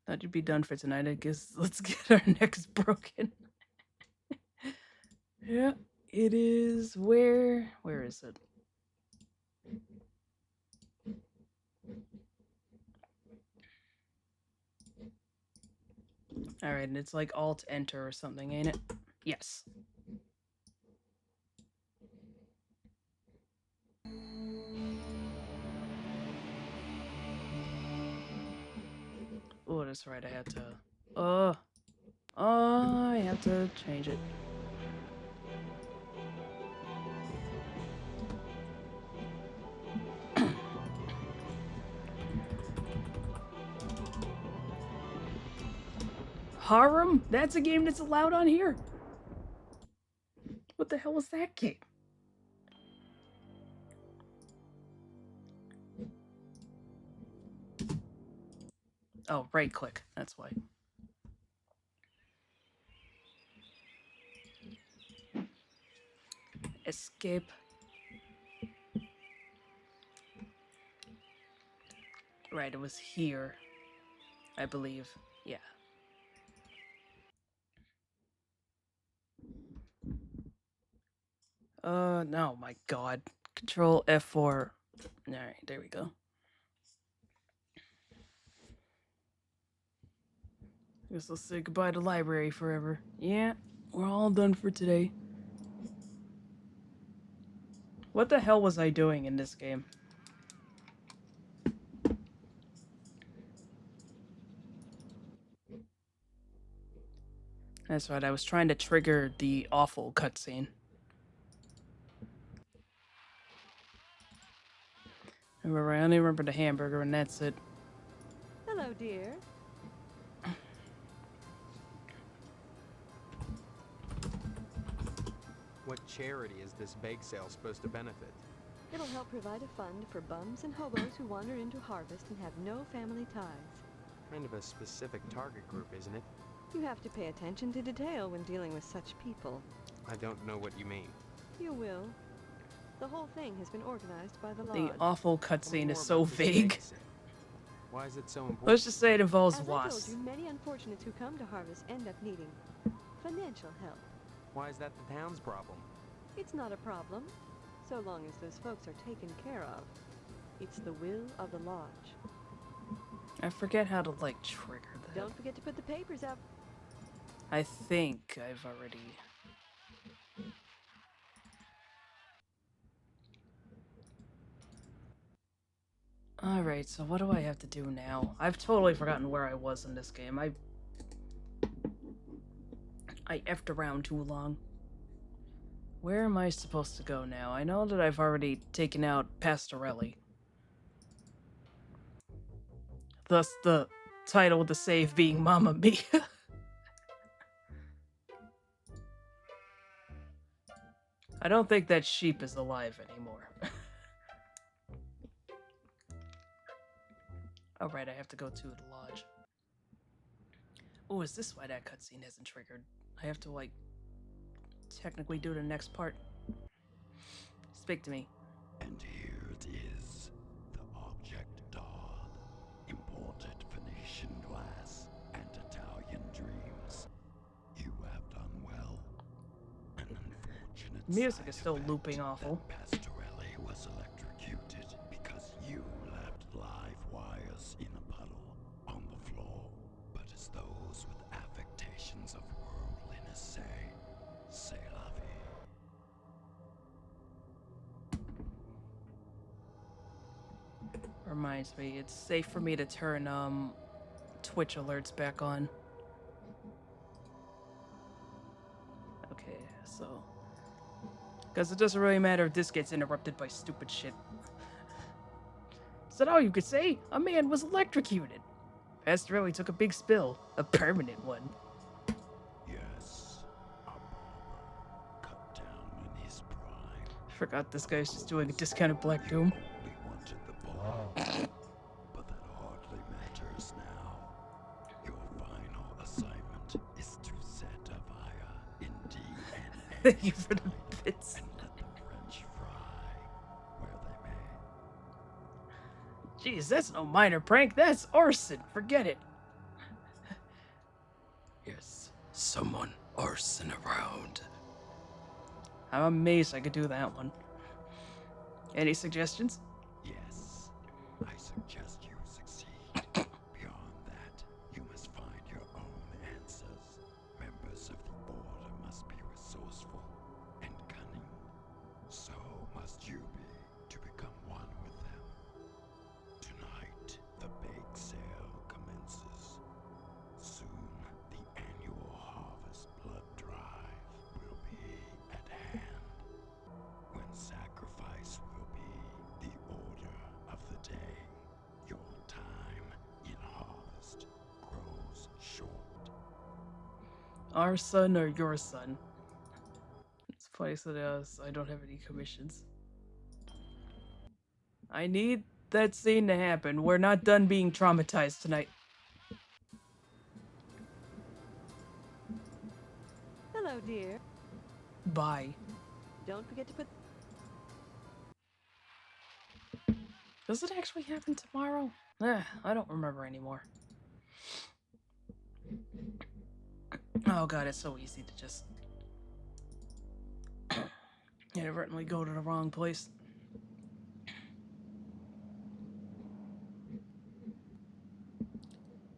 Thought you'd be done for tonight. I guess let's get our necks broken. Yeah, it is. Where is it? Alright, and it's like Alt Enter or something, ain't it? Yes. Oh, that's right. I had to. I have to change it. Harem? That's a game that's allowed on here. What the hell was that game? Oh, right click. That's why. Escape. Right, it was here. I believe. Yeah. No, my god. Control F4. Alright, there we go. Guess I'll say goodbye to library forever. Yeah, we're all done for today. What the hell was I doing in this game? That's right, I was trying to trigger the awful cutscene. Remember, I only remember the hamburger and that's it. Hello, dear. What charity is this bake sale supposed to benefit? It'll help provide a fund for bums and hobos who wander into Harvest and have no family ties. Kind of a specific target group, isn't it? You have to pay attention to detail when dealing with such people. I don't know what you mean. You will. The whole thing has been organized by the The Lodge. awful Tell me cutscene more is so about this vague. bake sale. Why is it so important? Let's just say it involves As I told wasps. you, many unfortunates who come to Harvest end up needing financial help. Why is that the town's problem? It's not a problem, so long as those folks are taken care of. It's the will of the Lodge. I forget how to, like, trigger that. Don't forget to put the papers up. I think I've already... Alright, so what do I have to do now? I've totally forgotten where I was in this game. I effed around too long. Where am I supposed to go now? I know that I've already taken out Pastorelli. Thus the title of the save being Mamma Mia. I don't think that sheep is alive anymore. Alright, I have to go to the lodge. Oh, is this why that cutscene hasn't triggered? I have to, like, technically do the next part. Speak to me. And here it is, the object doll, imported Venetian glass and Italian dreams. You have done well. An unfortunate Music is side still effect looping awful. that Pastorelli was electrocuted because you left live wires in a puddle on the floor. But as those with affectations of worldliness say, c'est la vie. Reminds me, it's safe for me to turn, Twitch alerts back on. Okay, so... Because it doesn't really matter if this gets interrupted by stupid shit. Is that all you could say? A man was electrocuted. Pastorelli took a big spill. A permanent one. Yes, a barber cut down in his prime. Forgot this guy's just doing a discounted Black Doom. We wanted the ball, but that hardly matters now. Your final assignment is to set a fire in DNA. Thank you for the bits. And let the French fry where they may. Jeez, that's no minor prank. That's arson. Forget it. Is someone arson around? I'm amazed I could do that one. Any suggestions? Yes. I suggest you succeed. Beyond that, you must find your own answers. Members of the Order must be resourceful and cunning. So must you be to become one with them. Tonight, the bake sale commences. Soon, the annual harvest blood drive will be at hand. When sacrifice will be the order of the day, your time in harvest grows short. Our son or your son? It's funny, so I don't have any commissions. I need that scene to happen. We're not done being traumatized tonight. Hello, dear. Bye. Don't forget to put... Does it actually happen tomorrow? I don't remember anymore. Oh god, it's so easy to just inadvertently go to the wrong place.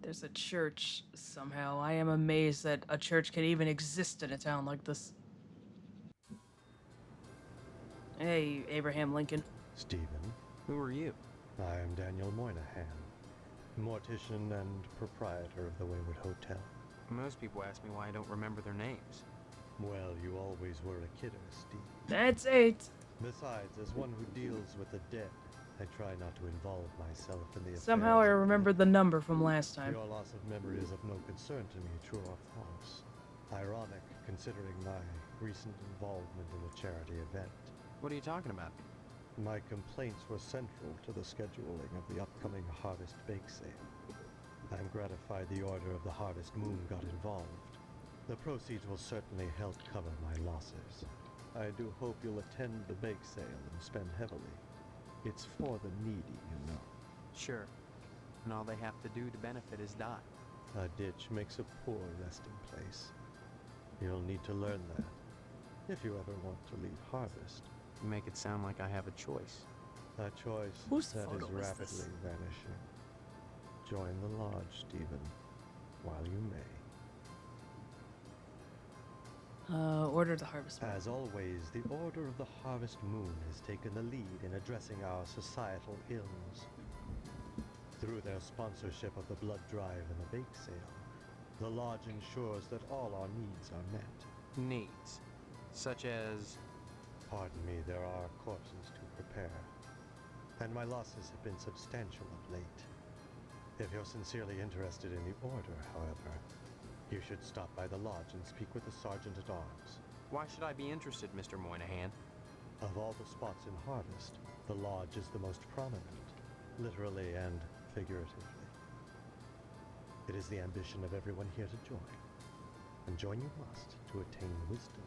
There's a church somehow. I am amazed that a church can even exist in a town like this. Hey, Abraham Lincoln. Stephen, Who are you? I am Daniel Moynihan, mortician and proprietor of the Wayward Hotel. Most people ask me why I don't remember their names. Well, you always were a kidder, Steve. That's 8. Besides, as one who deals with the dead, I try not to involve myself in the affairs Somehow I of the remember the number from last time. Your loss of memory is of no concern to me, true or false. Ironic, considering my recent involvement in a charity event. What are you talking about? My complaints were central to the scheduling of the upcoming Harvest Bake Sale. I'm gratified the Order of the Harvest Moon got involved. The proceeds will certainly help cover my losses. I do hope you'll attend the bake sale and spend heavily. It's for the needy, you know. Sure. And all they have to do to benefit is die. A ditch makes a poor resting place. You'll need to learn that, if you ever want to leave Harvest. You make it sound like I have a choice. A choice Whose that photo is is this? rapidly vanishing. Join the lodge, Stephen, while you may. Order the harvest. Moon. As always, the Order of the Harvest Moon has taken the lead in addressing our societal ills. Through their sponsorship of the blood drive and the bake sale, the lodge ensures that all our needs are met. Needs. Such as... Pardon me, there are corpses to prepare, and my losses have been substantial of late. If you're sincerely interested in the Order, however, you should stop by the lodge and speak with the Sergeant-at-Arms. Why should I be interested, Mr. Moynihan? Of all the spots in Harvest, the lodge is the most prominent, literally and figuratively. It is the ambition of everyone here to join, and join you must to attain wisdom.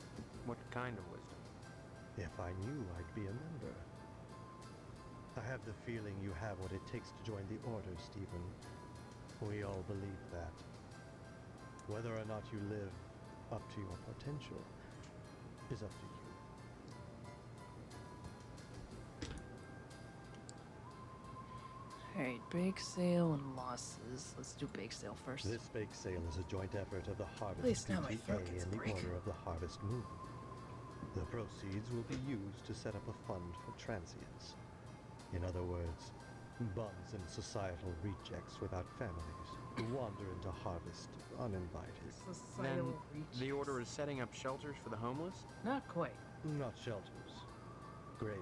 What kind of wisdom? If I knew, I'd be a member. I have the feeling you have what it takes to join the Order, Stephen. We all believe that. Whether or not you live up to your potential is up to you. Alright, bake sale and losses. Let's do bake sale first. This bake sale is a joint effort of the Harvest Please, now my PTA throat gets and the break. Order of the Harvest Moon. The proceeds will be used to set up a fund for transients. In other words, bums and societal rejects without families who wander into Harvest uninvited. Societal Then reach. the Order is setting up shelters for the homeless? Not quite. Not shelters, graves.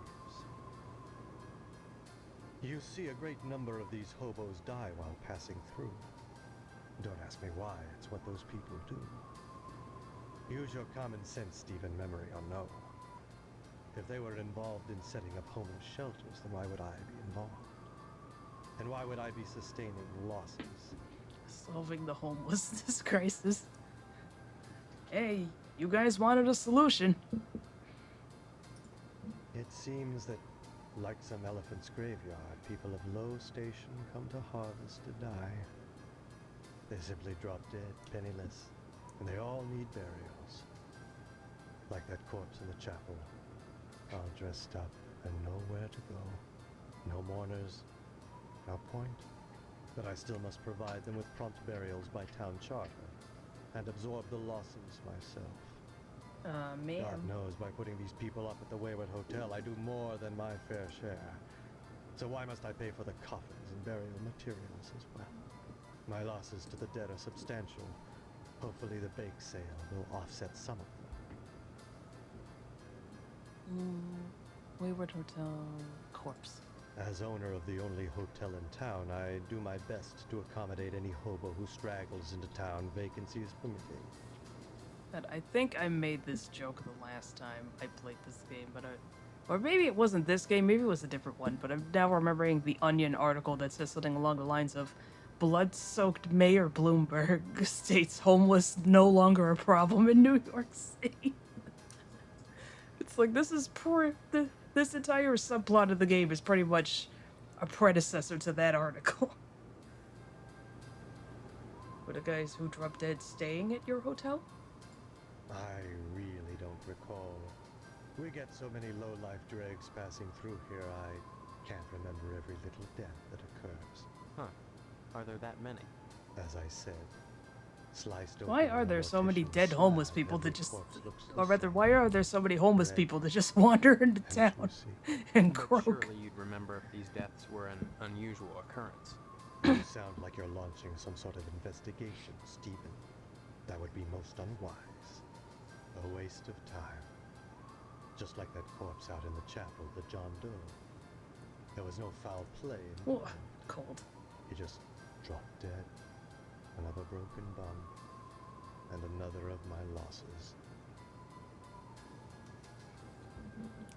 You see a great number of these hobos die while passing through. Don't ask me why, it's what those people do. Use your common sense, Stephen, memory or no. If they were involved in setting up homeless shelters, then why would I be involved? And why would I be sustaining losses? Solving the homelessness crisis. Hey, you guys wanted a solution. It seems that, like some elephant's graveyard, people of low station come to Harvest to die. They simply drop dead, penniless, and they all need burials. Like that corpse in the chapel, all dressed up and nowhere to go. No mourners, no point. But I still must provide them with prompt burials by town charter, and absorb the losses myself. Ma'am. God knows, by putting these people up at the Wayward Hotel, I do more than my fair share. So why must I pay for the coffins and burial materials as well? My losses to the dead are substantial. Hopefully the bake sale will offset some of them. Wayward Hotel corpse. As owner of the only hotel in town, I do my best to accommodate any hobo who straggles into town, vacancies permitting. But I think I made this joke the last time I played this game, but or maybe it wasn't this game, maybe it was a different one, but I'm now remembering the Onion article that says something along the lines of blood-soaked Mayor Bloomberg states homeless no longer a problem in New York City. It's like, this is this entire subplot of the game is pretty much a predecessor to that article. Were the guys who dropped dead staying at your hotel? I really don't recall. We get so many low-life dregs passing through here, I can't remember every little death that occurs. Huh. Are there that many? As I said, sliced open. Why are there so many dead homeless people that just... Or rather, why are there so many homeless Red people that just wander into town juicy. and But croak? surely you'd remember if these deaths were an unusual occurrence. You sound like you're launching some sort of investigation, Stephen. That would be most unwise. A waste of time. Just like that corpse out in the chapel, the John Doe. There was no foul play Whoa, involved. cold. He just dropped dead. Another broken bum. And another of my losses.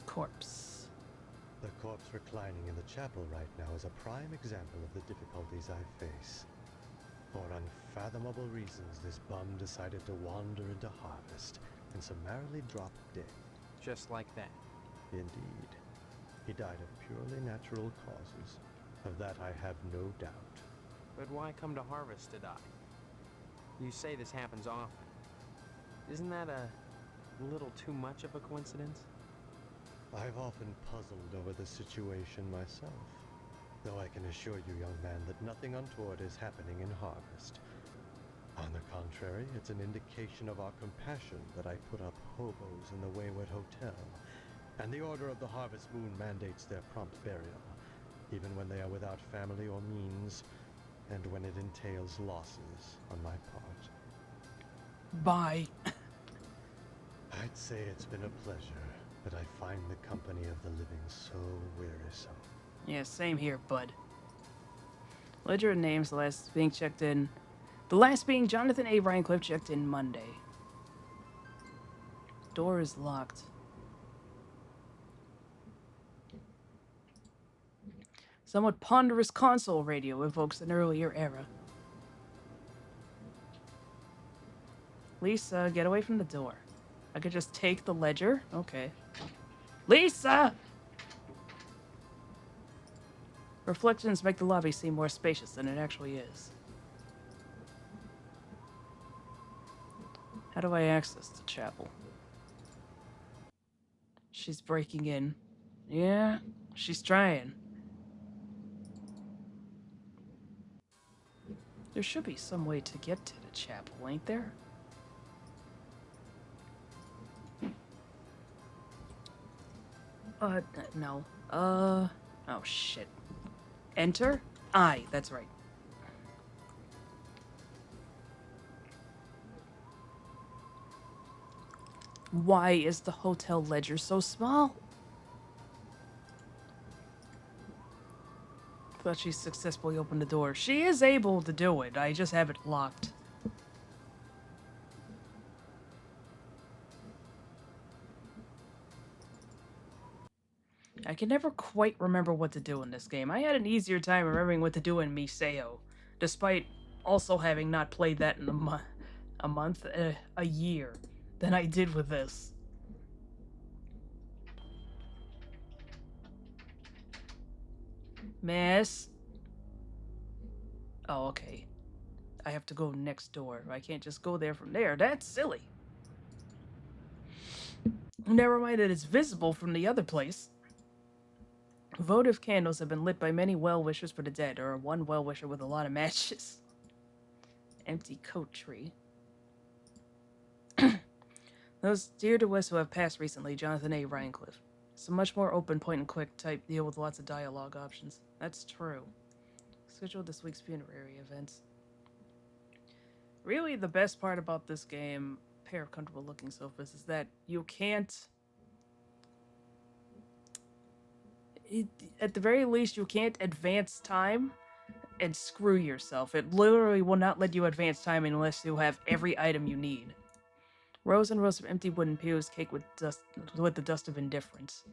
Corpse. The corpse reclining in the chapel right now is a prime example of the difficulties I face. For unfathomable reasons, this bum decided to wander into Harvest and summarily drop dead. Just like that. Indeed. He died of purely natural causes. Of that I have no doubt. But why come to Harvest to die? You say this happens often. Isn't that a little too much of a coincidence? I've often puzzled over the situation myself. Though I can assure you, young man, that nothing untoward is happening in Harvest. On the contrary, it's an indication of our compassion that I put up hobos in the Wayward Hotel, and the Order of the Harvest Moon mandates their prompt burial, even when they are without family or means, and when it entails losses on my part. Bye. I'd say it's been a pleasure, but I find the company of the living so wearisome. Yeah, same here, bud. Ledger of names, the last being checked in. The last being Jonathan A. Rhinecliffe, checked in Monday. Door is locked. Somewhat ponderous console radio evokes an earlier era. Lisa, get away from the door. I could just take the ledger? Okay. Lisa! Reflections make the lobby seem more spacious than it actually is. How do I access the chapel? She's breaking in. Yeah, she's trying. There should be some way to get to the chapel, ain't there? No. Oh shit. Enter? I, that's right. Why is the hotel ledger so small? Thought she successfully opened the door. She is able to do it. I just have it locked. I can never quite remember what to do in this game. I had an easier time remembering what to do in Miseo, despite also having not played that in a year, than I did with this. Miss? Oh, okay. I have to go next door. I can't just go there from there. That's silly. Never mind that it's visible from the other place. Votive candles have been lit by many well-wishers for the dead, or one well-wisher with a lot of matches. Empty coat tree. Those dear to us who have passed recently, Jonathan A. Rhinecliffe. It's a much more open, point-and-click type deal with lots of dialogue options. That's true. Schedule this week's funerary events. Really, the best part about this game, pair of comfortable-looking sofas, is that you can't... at the very least, you can't advance time and screw yourself. It literally will not let you advance time unless you have every item you need. Rows and rows of empty wooden pews caked with the dust of indifference.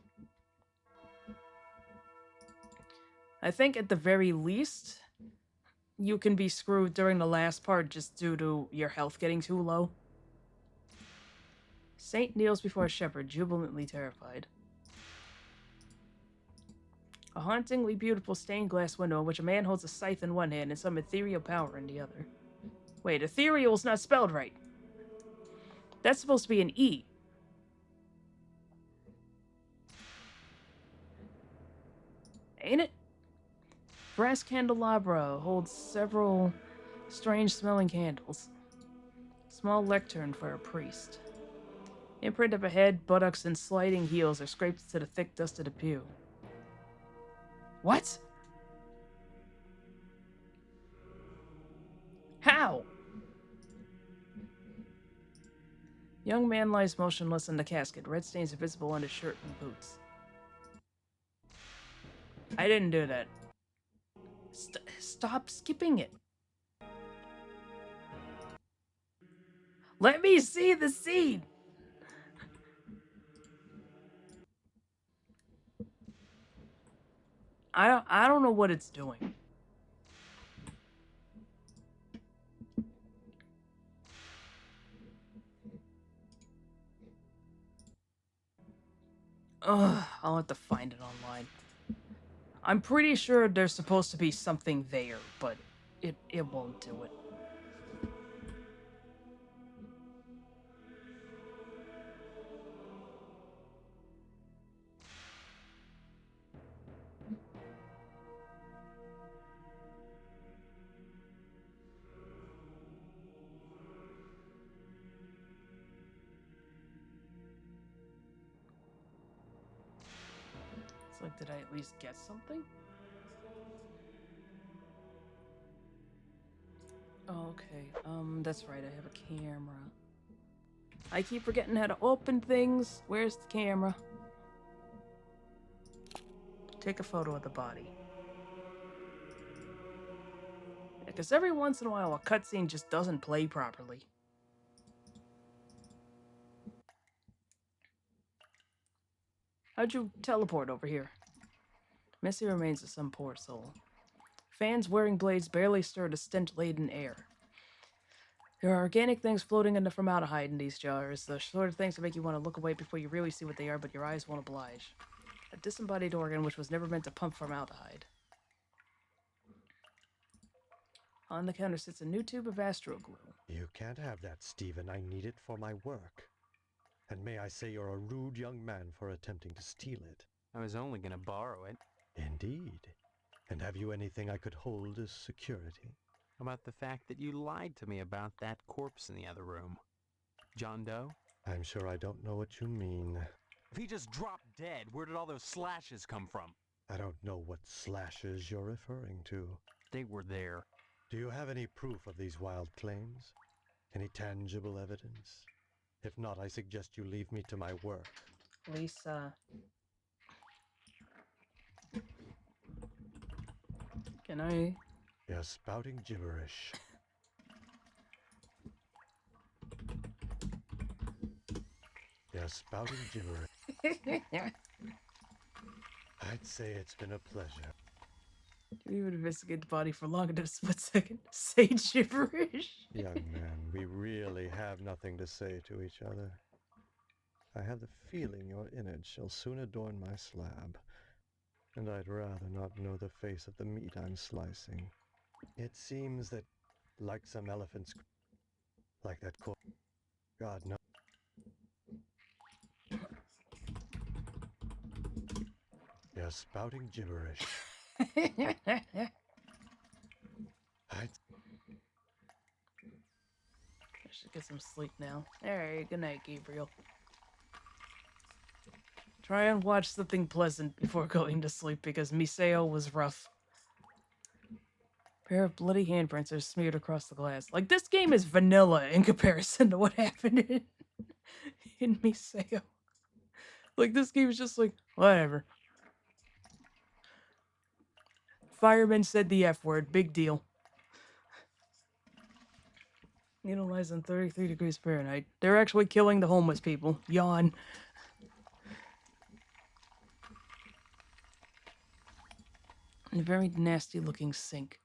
I think at the very least, you can be screwed during the last part just due to your health getting too low. Saint kneels before a shepherd, jubilantly terrified. A hauntingly beautiful stained glass window in which a man holds a scythe in one hand and some ethereal power in the other. Wait, ethereal's not spelled right. That's supposed to be an E. Ain't it? Brass candelabra holds several strange-smelling candles. Small lectern for a priest. Imprint of a head, buttocks, and sliding heels are scraped into the thick dust of the pew. What? How? Young man lies motionless in the casket. Red stains are visible on his shirt and boots. I didn't do that. Stop skipping it. Let me see the scene. I don't know what it's doing. Ugh, I'll have to find it online. I'm pretty sure there's supposed to be something there, but it won't do it. It's like, did I at least get something? Oh, okay. That's right, I have a camera. I keep forgetting how to open things. Where's the camera? Take a photo of the body. Because every once in a while, a cutscene just doesn't play properly. How'd you teleport over here? Messy remains of some poor soul. Fans wearing blades barely stir the stench-laden air. There are organic things floating in the formaldehyde in these jars, the sort of things that make you want to look away before you really see what they are, but your eyes won't oblige. A disembodied organ which was never meant to pump formaldehyde. On the counter sits a new tube of astroglue. You can't have that, Stephen. I need it for my work. And may I say you're a rude young man for attempting to steal it. I was only gonna borrow it. Indeed. And have you anything I could hold as security? How about the fact that you lied to me about that corpse in the other room? John Doe? I'm sure I don't know what you mean. If he just dropped dead, where did all those slashes come from? I don't know what slashes you're referring to. They were there. Do you have any proof of these wild claims? Any tangible evidence? If not, I suggest you leave me to my work. Lisa. Can I? You're spouting gibberish. You're spouting gibberish. I'd say it's been a pleasure. Do you even investigate the body for longer than a split second? Say gibberish. Young man, we really have nothing to say to each other. I have the feeling your innards shall soon adorn my slab, and I'd rather not know the face of the meat I'm slicing. It seems that like some elephants, like that God, no. You're spouting gibberish. I should get some sleep now. Alright, good night, Gabriel. Try and watch something pleasant before going to sleep because Miseo was rough. A pair of bloody handprints are smeared across the glass. Like, this game is vanilla in comparison to what happened in Miseo. Like, this game is just like, whatever. Fireman said the F word. Big deal. Needle lies on 33 degrees Fahrenheit. They're actually killing the homeless people. Yawn. A very nasty looking sink.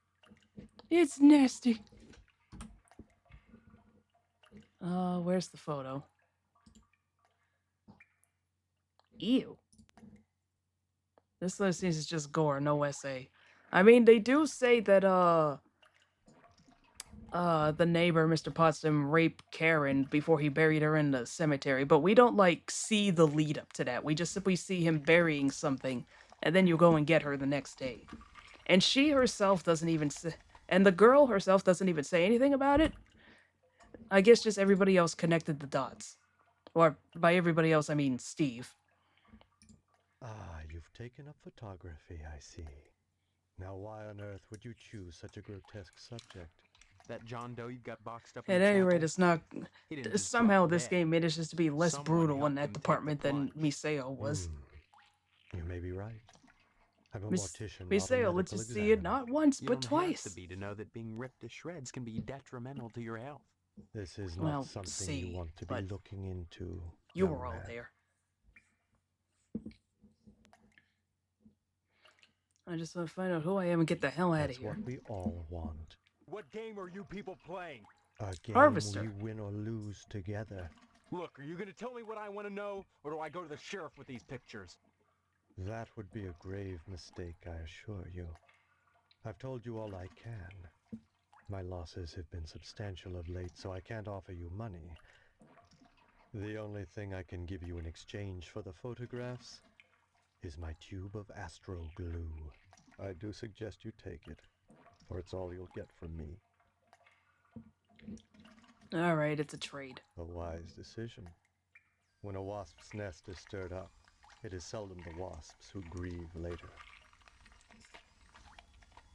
It's nasty. Where's the photo? Ew. This list is just gore, no essay. I mean, they do say that, the neighbor, Mr. Potsdam, raped Karen before he buried her in the cemetery, but we don't, like, see the lead up to that. We just simply see him burying something, and then you go and get her the next day. And she herself doesn't even say, and the girl herself doesn't even say anything about it. I guess just everybody else connected the dots. Or, by everybody else, I mean Steve. Ah, you've taken up photography, I see. Now why on earth would you choose such a grotesque subject? That John Doe you've got boxed up in At the any rate, chapel? it's not... He didn't just Somehow drop this dead. game manages to be less Someone brutal in helped that him take the department than plunge. Miseo was. You may be right. I'm a mortician, not a Miseo medical lets you see it examiner. not once, You but don't twice. have to be to know that being ripped to shreds can be detrimental to your health. This is Well, not something you want to be but looking into. you young were all man. there. I just want to find out who I am and get the hell out of That's here. what we all want. What game are you people playing? A game Harvester. we win or lose together. Look, are you gonna tell me what I want to know, or do I go to the sheriff with these pictures? That would be a grave mistake, I assure you. I've told you all I can. My losses have been substantial of late, so I can't offer you money. The only thing I can give you in exchange for the photographs is my tube of astro glue. I do suggest you take it, for it's all you'll get from me. Alright, it's a trade. A wise decision. When a wasp's nest is stirred up, it is seldom the wasps who grieve later.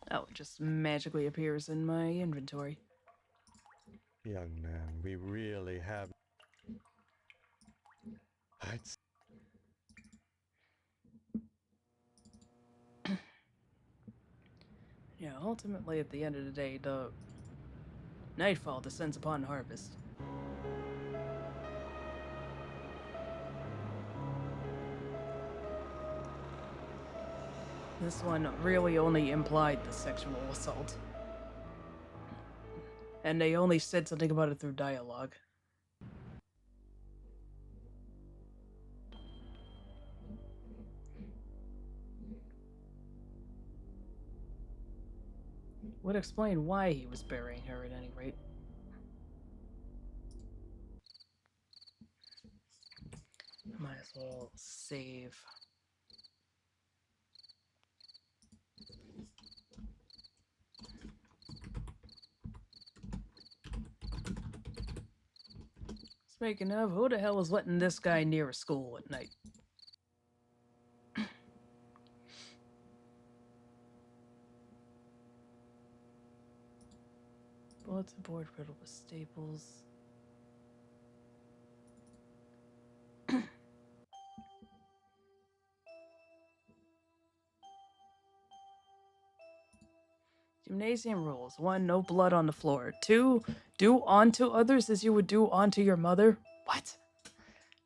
Oh, it just magically appears in my inventory. Young man, we really have... Yeah, ultimately, at the end of the day, the nightfall descends upon harvest. This one really only implied the sexual assault. And they only said something about it through dialogue. Would explain why he was burying her at any rate. Might as well save. Speaking of, who the hell is letting this guy near a school at night? Bulletin board riddled with staples. Gymnasium rules. 1, no blood on the floor. 2, do onto others as you would do onto your mother. What?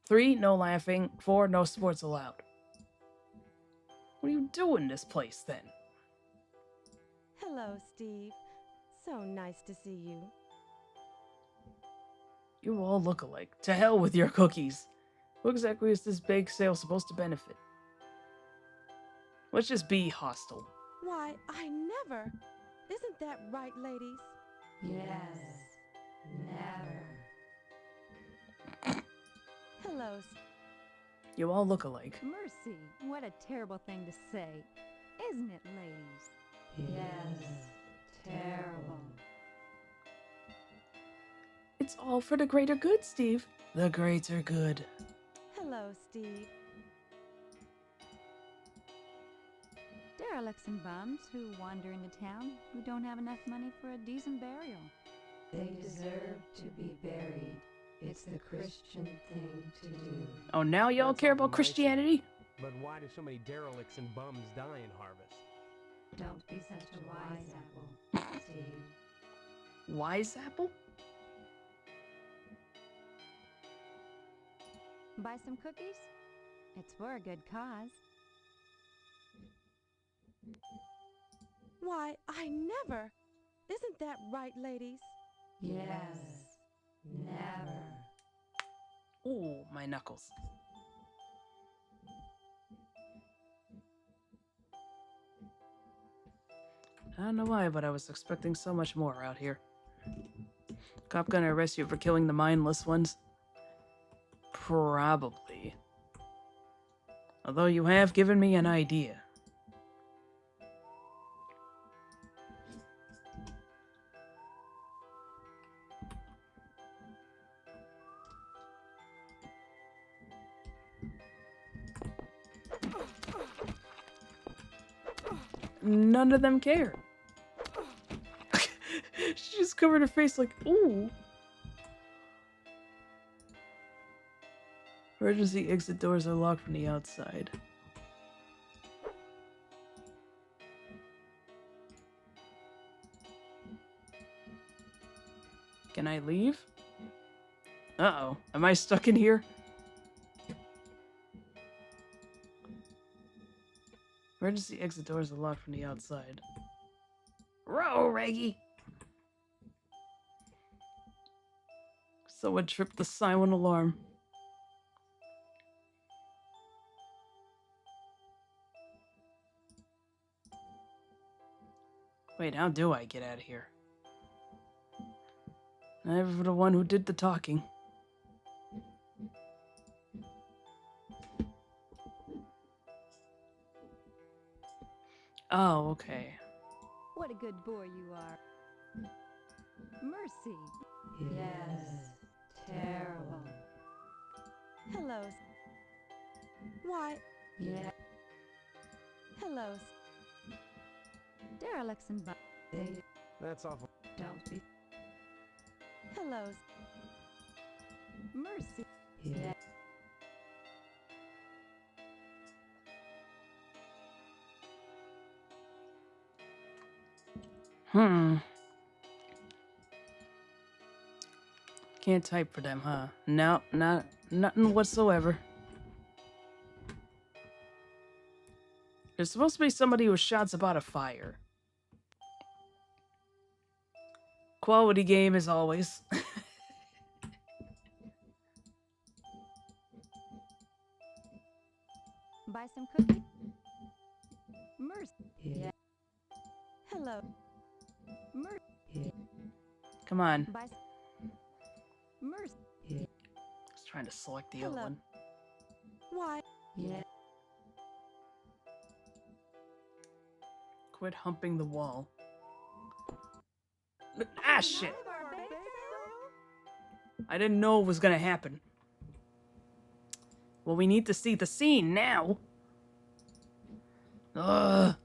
3, no laughing. 4, no sports allowed. What do you do in this place, then? Hello, Steve. So nice to see you. You all look alike. To hell with your cookies. Who exactly is this bake sale supposed to benefit? Let's just be hostile. Why, I never. Isn't that right, ladies? Yes. Never. Hello, You all look alike. Mercy, what a terrible thing to say. Isn't it, ladies? Yes. Terrible. It's all for the greater good, Steve. The greater good. hello, Steve. Derelicts and bums who wander into town who don't have enough money for a decent burial. They deserve to be buried. It's the Christian thing to do. Oh, now y'all That's care awful about nice of you. Christianity? But why do so many derelicts and bums die in Harvest? Don't be such a wise apple, Steve. Wiseapple? Buy some cookies? It's for a good cause. Why, I never. Isn't that right, ladies? Yes. Never. Ooh, my knuckles. I don't know why, but I was expecting so much more out here. Cop gonna arrest you for killing the mindless ones? Probably. Although you have given me an idea. None of them care. She just covered her face like, ooh. Emergency exit doors are locked from the outside. Can I leave? Uh-oh. Am I stuck in here? Emergency exit doors are locked from the outside. Row, Reggie! Someone tripped the silent alarm. Wait, how do I get out of here? I'm the one who did the talking. Oh, okay. What a good boy you are. Mercy. Yes. Terrible. Hello. Why, Yeah. hello. Derelicts and bums. They That's awful. don't be. Hello. Mercy. Yeah. Can't type for them, huh? No, nothing whatsoever. There's supposed to be somebody who shouts about a fire. Quality game as always. Buy some cookies? Mercy. Yeah. Hello. Mercy. Come on. Buy Mercy. I was trying to select the other Hello. one. Why, Yeah. Quit humping the wall. Ah, shit. I didn't know it was gonna happen. Well, we need to see the scene now. Ugh.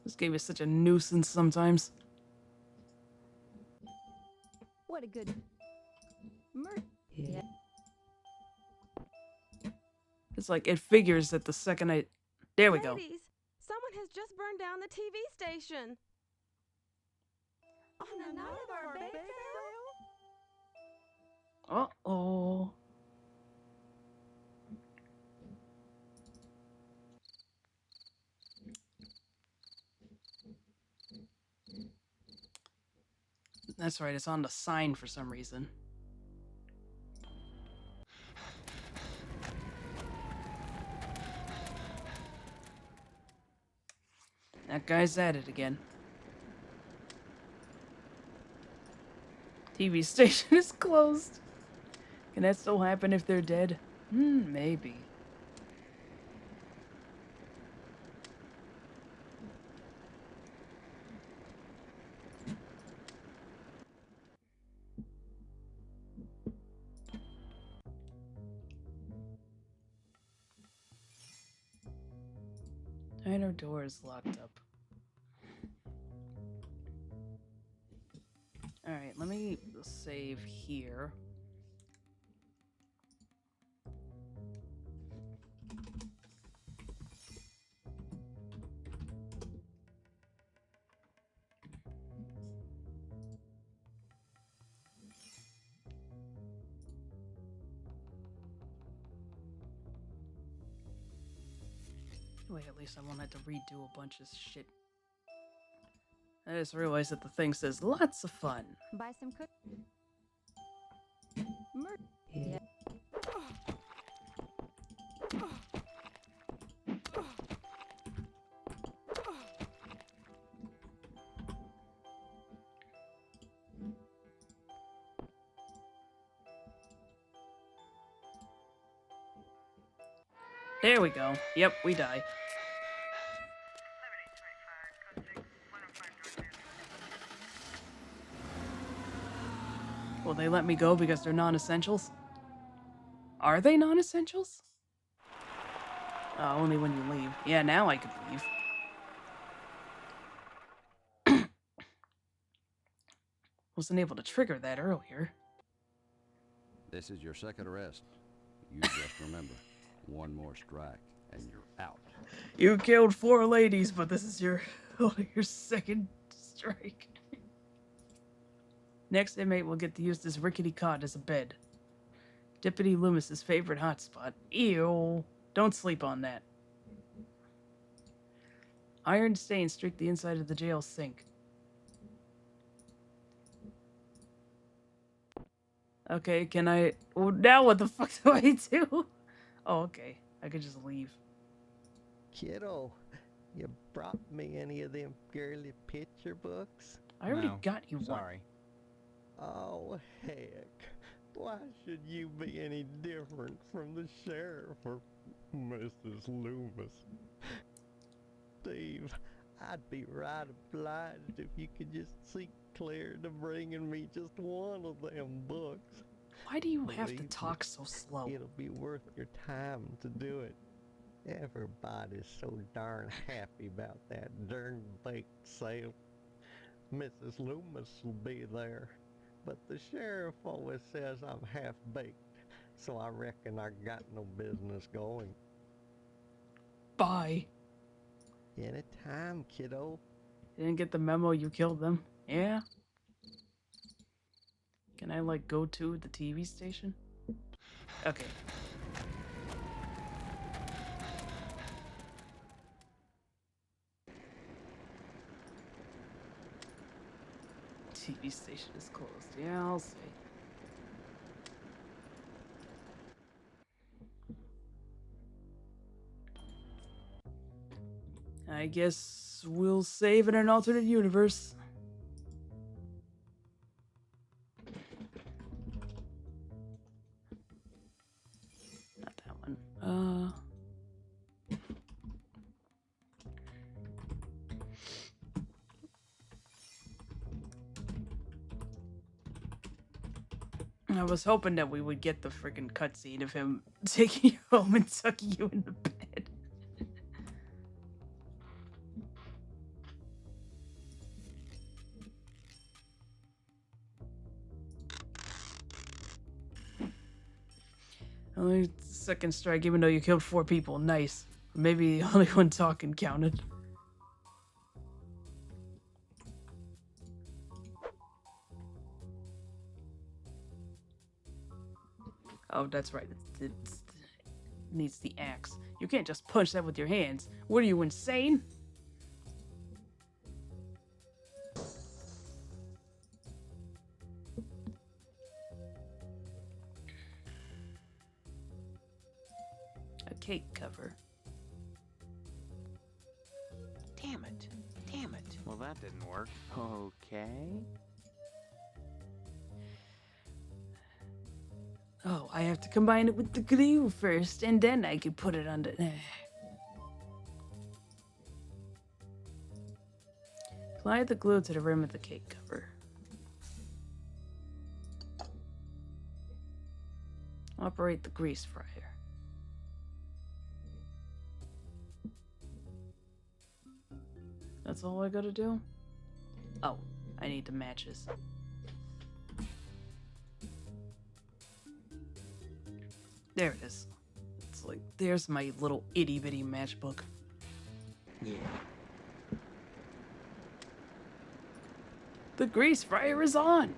This game is such a nuisance sometimes. What a good Mercy. Yeah. It's like it figures that the second I... There we go. ladies, someone has just burned down the TV station. On the night of our bake sale? Uh-oh. That's right, it's on the sign for some reason. That guy's at it again. TV station is closed. Can that still happen if they're dead? Maybe. Diner door is locked up. Alright, let me save here. Wait, at least I won't have to redo a bunch of shit. I just realized that the thing says lots of fun. Buy some cook. Yeah. There we go. Yep, we die. Will they let me go because they're non-essentials? Are they non-essentials? Only when you leave. Yeah, now I could leave. Wasn't able to trigger that earlier. This is your second arrest. You just remember, one more strike and you're out. You killed 4 ladies, but this is your only your second strike. Next inmate will get to use this rickety cot as a bed. Deputy Loomis's favorite hotspot. Ew. Don't sleep on that. Iron stains streak the inside of the jail sink. Okay, can I... Well, now what the fuck do I do? Oh, okay. I could just leave. Kiddo, you brought me any of them girly picture books? I already No, got you one. Sorry. Oh, heck. Why should you be any different from the sheriff or Mrs. Loomis? Steve, I'd be right obliged if you could just see clear to bringing me just one of them books. Why do you have to Believe me, talk so slow? It'll be worth your time to do it. Everybody's so darn happy about that darn bake sale. Mrs. Loomis will be there, but the sheriff always says I'm half-baked, so I reckon I got no business going. Bye. Anytime, kiddo. Didn't get the memo you killed them. Yeah? Can I, like, go to the TV station? Okay. TV station is closed. Yeah, I'll see. I guess we'll save in an alternate universe. Not that one. I was hoping that we would get the freaking cutscene of him taking you home and tucking you in the bed. Only second strike, even though you killed 4 people. Nice. Maybe the only one talking counted. Oh, that's right. It needs the axe. You can't just punch that with your hands. What are you, insane? A cake cover. Damn it. Damn it. Well, that didn't work. Okay. Oh, I have to combine it with the glue first, and then I can put it under. Apply the glue to the rim of the cake cover. Operate the grease fryer. That's all I gotta do? Oh, I need the matches. There it is. It's like, there's my little itty bitty matchbook. Yeah. The grease fryer is on!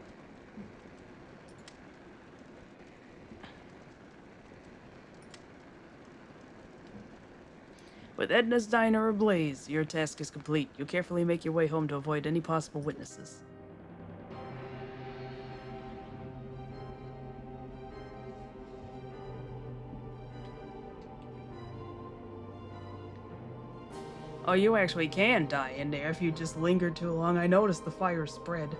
With Edna's diner ablaze, your task is complete. You carefully make your way home to avoid any possible witnesses. Oh, you actually can die in there if you just linger too long. I noticed the fire spread.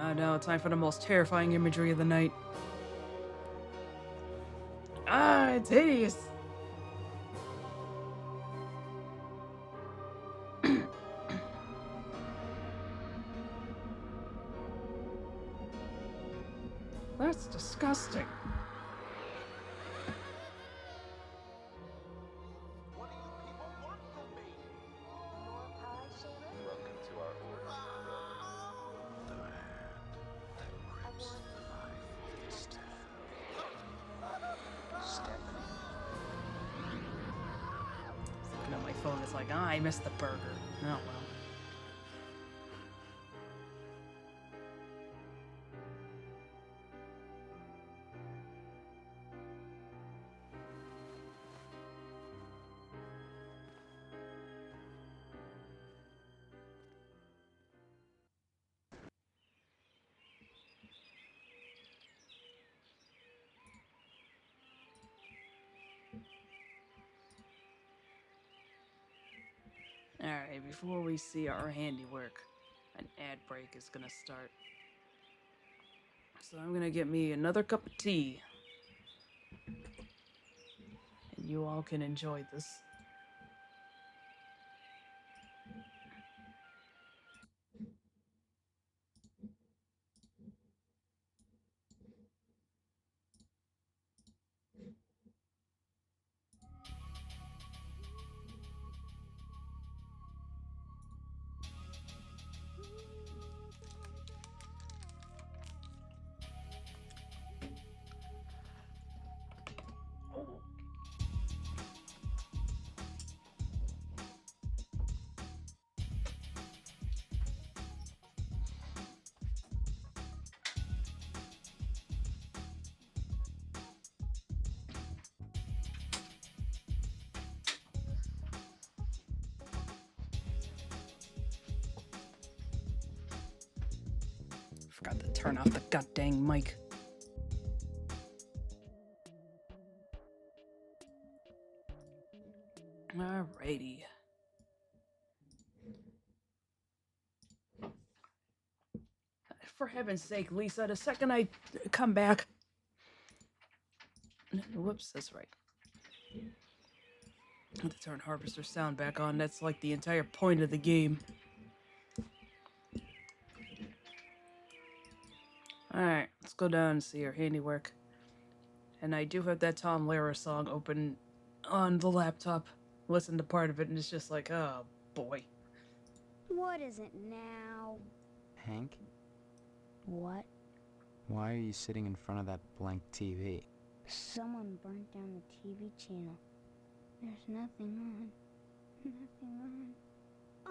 Oh no, time for the most terrifying imagery of the night. Ah, it's hideous! That's disgusting. What do you people want from me? More pie, Sharon? Welcome to our order. The hand that grips life with its tail. Looking at my phone, it's like, I missed the burger. Oh well. Alright, before we see our handiwork, an ad break is gonna start. So I'm gonna get me another cup of tea. And you all can enjoy this. Forgot to turn off the goddamn mic. Alrighty. For heaven's sake, Lisa, the second I come back... Whoops, that's right. I have to turn Harvester sound back on. That's like the entire point of the game. Alright, let's go down and see our handiwork. And I do have that Tom Lehrer song open on the laptop. Listen to part of it and it's just like, oh boy. What is it now? Hank, What? why are you sitting in front of that blank TV? Someone burnt down the TV channel. There's nothing on. Nothing on.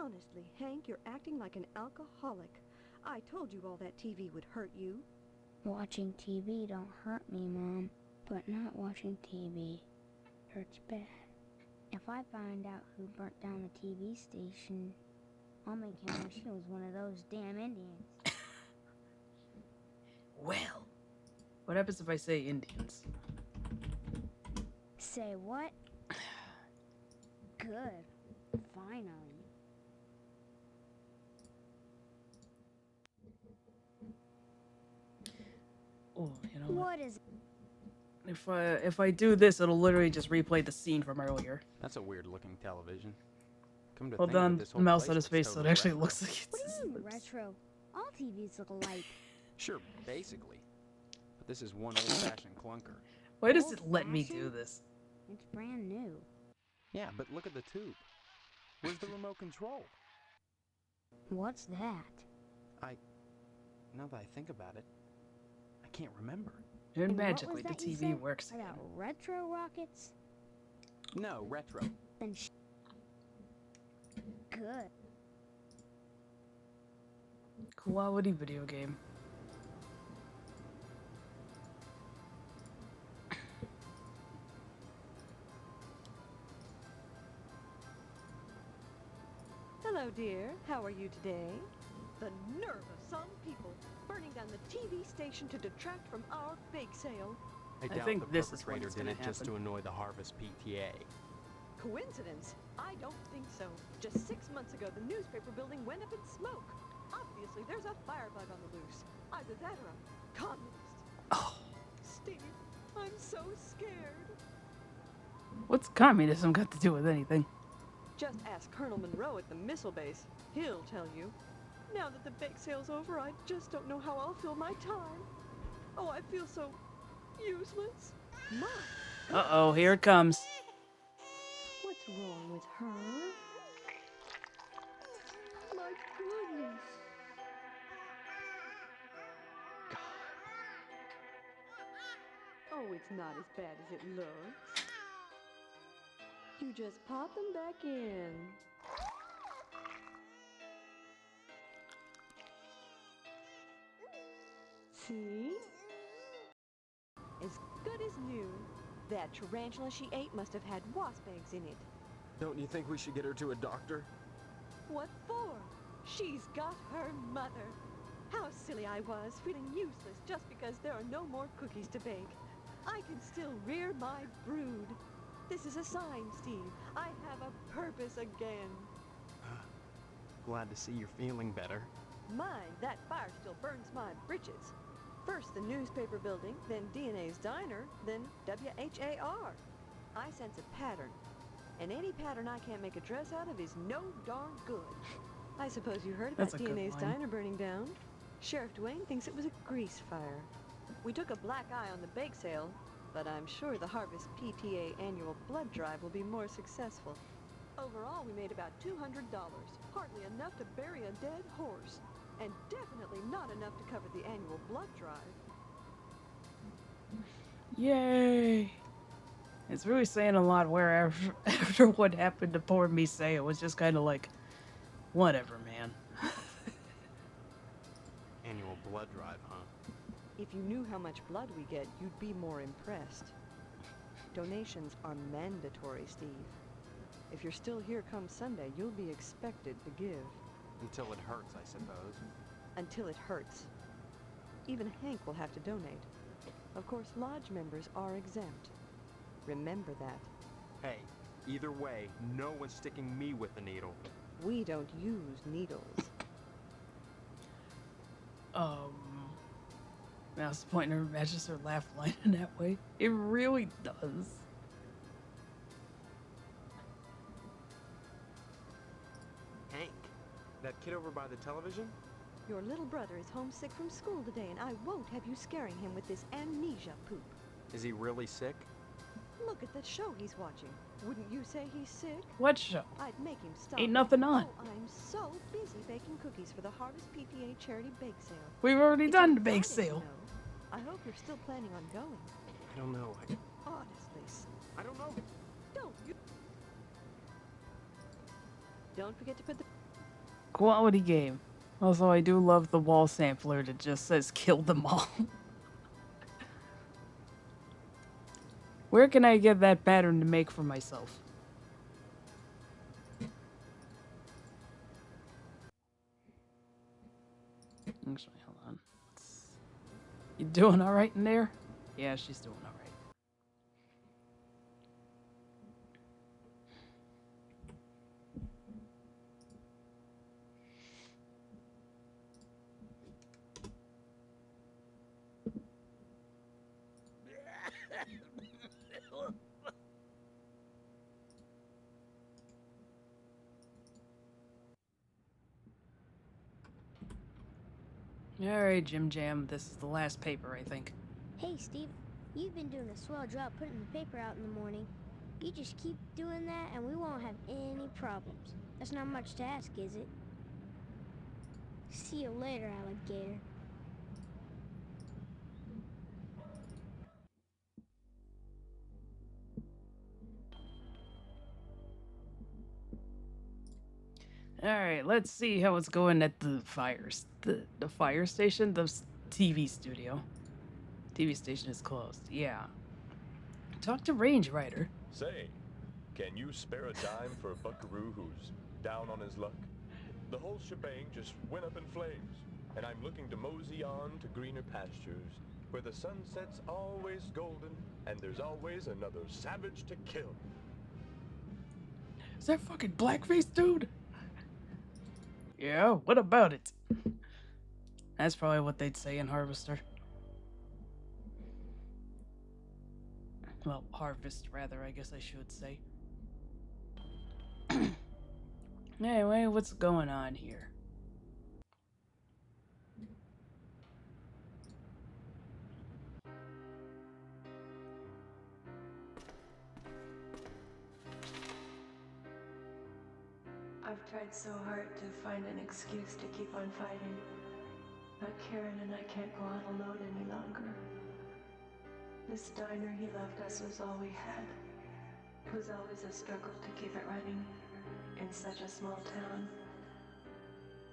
Honestly, Hank, you're acting like an alcoholic. I told you all that TV would hurt you. Watching TV don't hurt me, Mom. But not watching TV hurts bad. If I find out who burnt down the TV station, I'll make him wish he was one of those damn Indians. Well, what happens if I say Indians? Say what? Good. Finally. know What is it? if I do this, it'll literally just replay the scene from earlier. That's a weird looking television. Come to Hold think of it, on, this the whole mouse place on his looks face, so it totally actually retro. looks like What it's do you mean retro? All TVs look alike. Sure, basically. But this is one old-fashioned clunker. Why does it let me do Old-fashioned? this? It's brand new. Yeah, but look at the tube. Where's the remote control? What's that? Now that I think about it, I can't remember. And And what magically, was the that you TV said works again. about retro rockets? No, retro. Then good. Quality video game. Hello, dear. How are you today? The nerve of some people burning down the TV station to detract from our bake sale. I doubt think the this is perpetrator what's did gonna it just happen. to annoy the Harvest PTA. Coincidence? I don't think so. Just 6 months ago, the newspaper building went up in smoke. Obviously, there's a firebug on the loose. Either that or a communist. Oh, Steve, I'm so scared. what's communism got to do with anything? Just ask Colonel Monroe at the missile base. He'll tell you. Now that the bake sale's over, I just don't know how I'll fill my time. Oh, I feel so useless. My, Uh-oh, here it comes. what's wrong with her? My goodness. Oh, it's not as bad as it looks. You just pop them back in. See? As good as new. That tarantula she ate must have had wasp eggs in it. Don't you think we should get her to a doctor? What for? She's got her mother. How silly I was, feeling useless just because there are no more cookies to bake. I can still rear my brood. This is a sign, Steve. I have a purpose again. Glad to see you're feeling better. Mind, that fire still burns my britches. First the newspaper building, then DNA's diner, then WHAR. I sense a pattern. And any pattern I can't make a dress out of is no darn good. I suppose you heard about That's a good DNA's line. diner burning down. Sheriff Dwayne thinks it was a grease fire. We took a black eye on the bake sale, but I'm sure the Harvest PTA annual blood drive will be more successful. Overall, we made about $200, hardly enough to bury a dead horse, and definitely not enough to cover the annual blood drive. Yay! It's really saying a lot where after what happened to poor Misei, it was just kind of like, whatever, man. Annual blood drive, huh? If you knew how much blood we get, you'd be more impressed. Donations are mandatory, Steve. If you're still here come Sunday, you'll be expected to give. Until it hurts, I suppose. Until it hurts. Even Hank will have to donate. Of course, lodge members are exempt. Remember that. Hey, either way, no one's sticking me with the needle. We don't use needles. That's the point. Never matches her laugh line in that way. It really does. Hank, that kid over by the television? Your little brother is homesick from school today, and I won't have you scaring him with this amnesia poop. Is he really sick? Look at that show he's watching. Wouldn't you say he's sick? What show? I'd make him stop. Ain't nothing on. Oh, I'm so busy baking cookies for the Harvest PTA charity bake sale. We've already It's done on the bake Friday, you sale. know. I hope you're still planning on going. I don't know. Honestly, I don't know. Don't forget to put the Quality game. Also, I do love the wall sampler that just says kill them all. Where can I get that pattern to make for myself? Actually, hold on. You doing alright in there? Yeah, she's doing alright. Alright, Jim Jam, this is the last paper, I think. Hey, Steve, you've been doing a swell job putting the paper out in the morning. You just keep doing that and we won't have any problems. That's not much to ask, is it? See you later, alligator. Alright, let's see how it's going at the fires. The fire station? The TV studio. TV station is closed, yeah. Talk to Range Rider. Say, can you spare a dime for a buckaroo who's down on his luck? The whole shebang just went up in flames, and I'm looking to mosey on to greener pastures, where the sunset's always golden, and there's always another savage to kill. Is that fucking blackface dude? Yeah, what about it? That's probably what they'd say in Harvester. Well, Harvest, rather, I guess I should say. Anyway, what's going on here? I've tried so hard to find an excuse to keep on fighting, but Karen and I can't go out alone any longer. This diner he left us was all we had. It was always a struggle to keep it running in such a small town.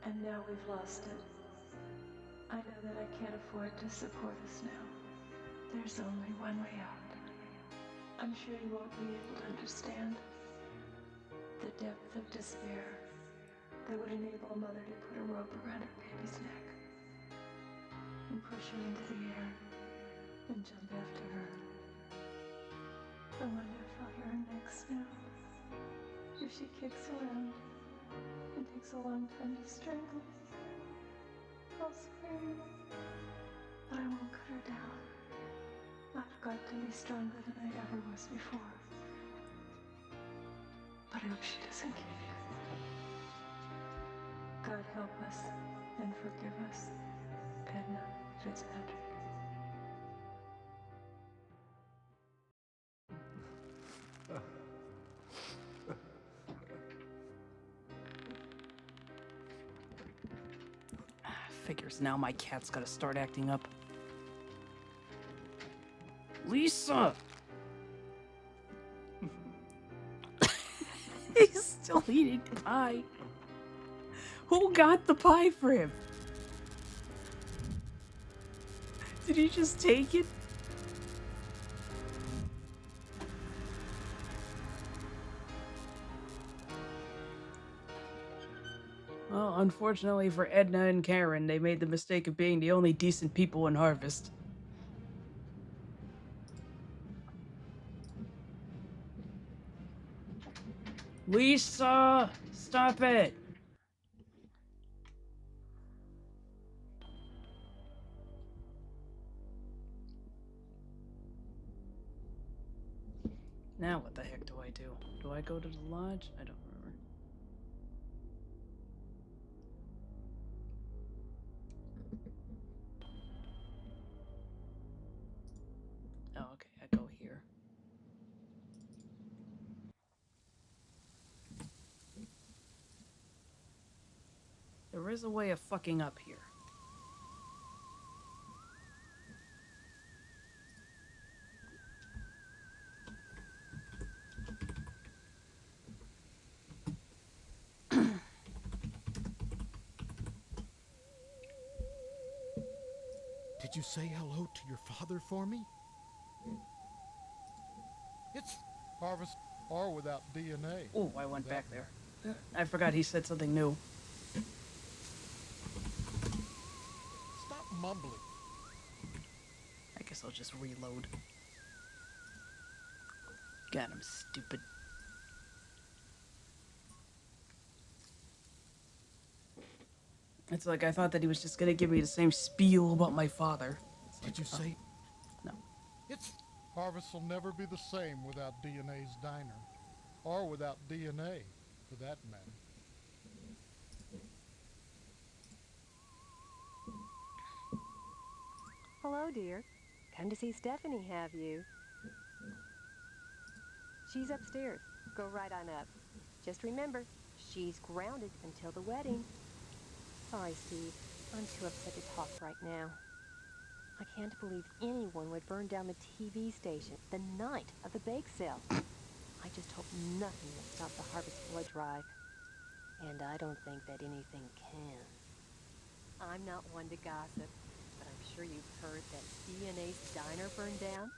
And now we've lost it. I know that I can't afford to support us now. There's only one way out. I'm sure you won't be able to understand the depth of despair that would enable a mother to put a rope around her baby's neck and push her into the air and jump after her. I wonder if I'll hear her next now. If she kicks around and takes a long time to strangle, I'll scream, but I won't cut her down. I've got to be stronger than I ever was before. But I hope she doesn't get it. God help us and forgive us, Edna Fitzpatrick. Figures now my cat's gotta start acting up. Lisa! He's still eating pie. Who got the pie for him? Did he just take it? Well, unfortunately for Edna and Karen, they made the mistake of being the only decent people in Harvest. Lisa! Stop it! Now what the heck do I do? Do I go to the lodge? I don't remember. Oh, okay, I go here. There is a way of fucking up here. Did you say hello to your father for me? It's Harvest or without DNA. Oh, I went back there. I forgot he said something new. Stop mumbling. I guess I'll just reload. God, I'm stupid. It's like I thought that he was just gonna give me the same spiel about my father. Did you say? No. It's Harvest will never be the same without DNA's diner. Or without DNA, for that matter. Hello, dear. Come to see Stephanie, have you? She's upstairs. Go right on up. Just remember, she's grounded until the wedding. Sorry, Steve. I'm too upset to talk right now. I can't believe anyone would burn down the TV station the night of the bake sale. I just hope nothing will stop the Harvest blood drive. And I don't think that anything can. I'm not one to gossip, but I'm sure you've heard that DNA's diner burned down.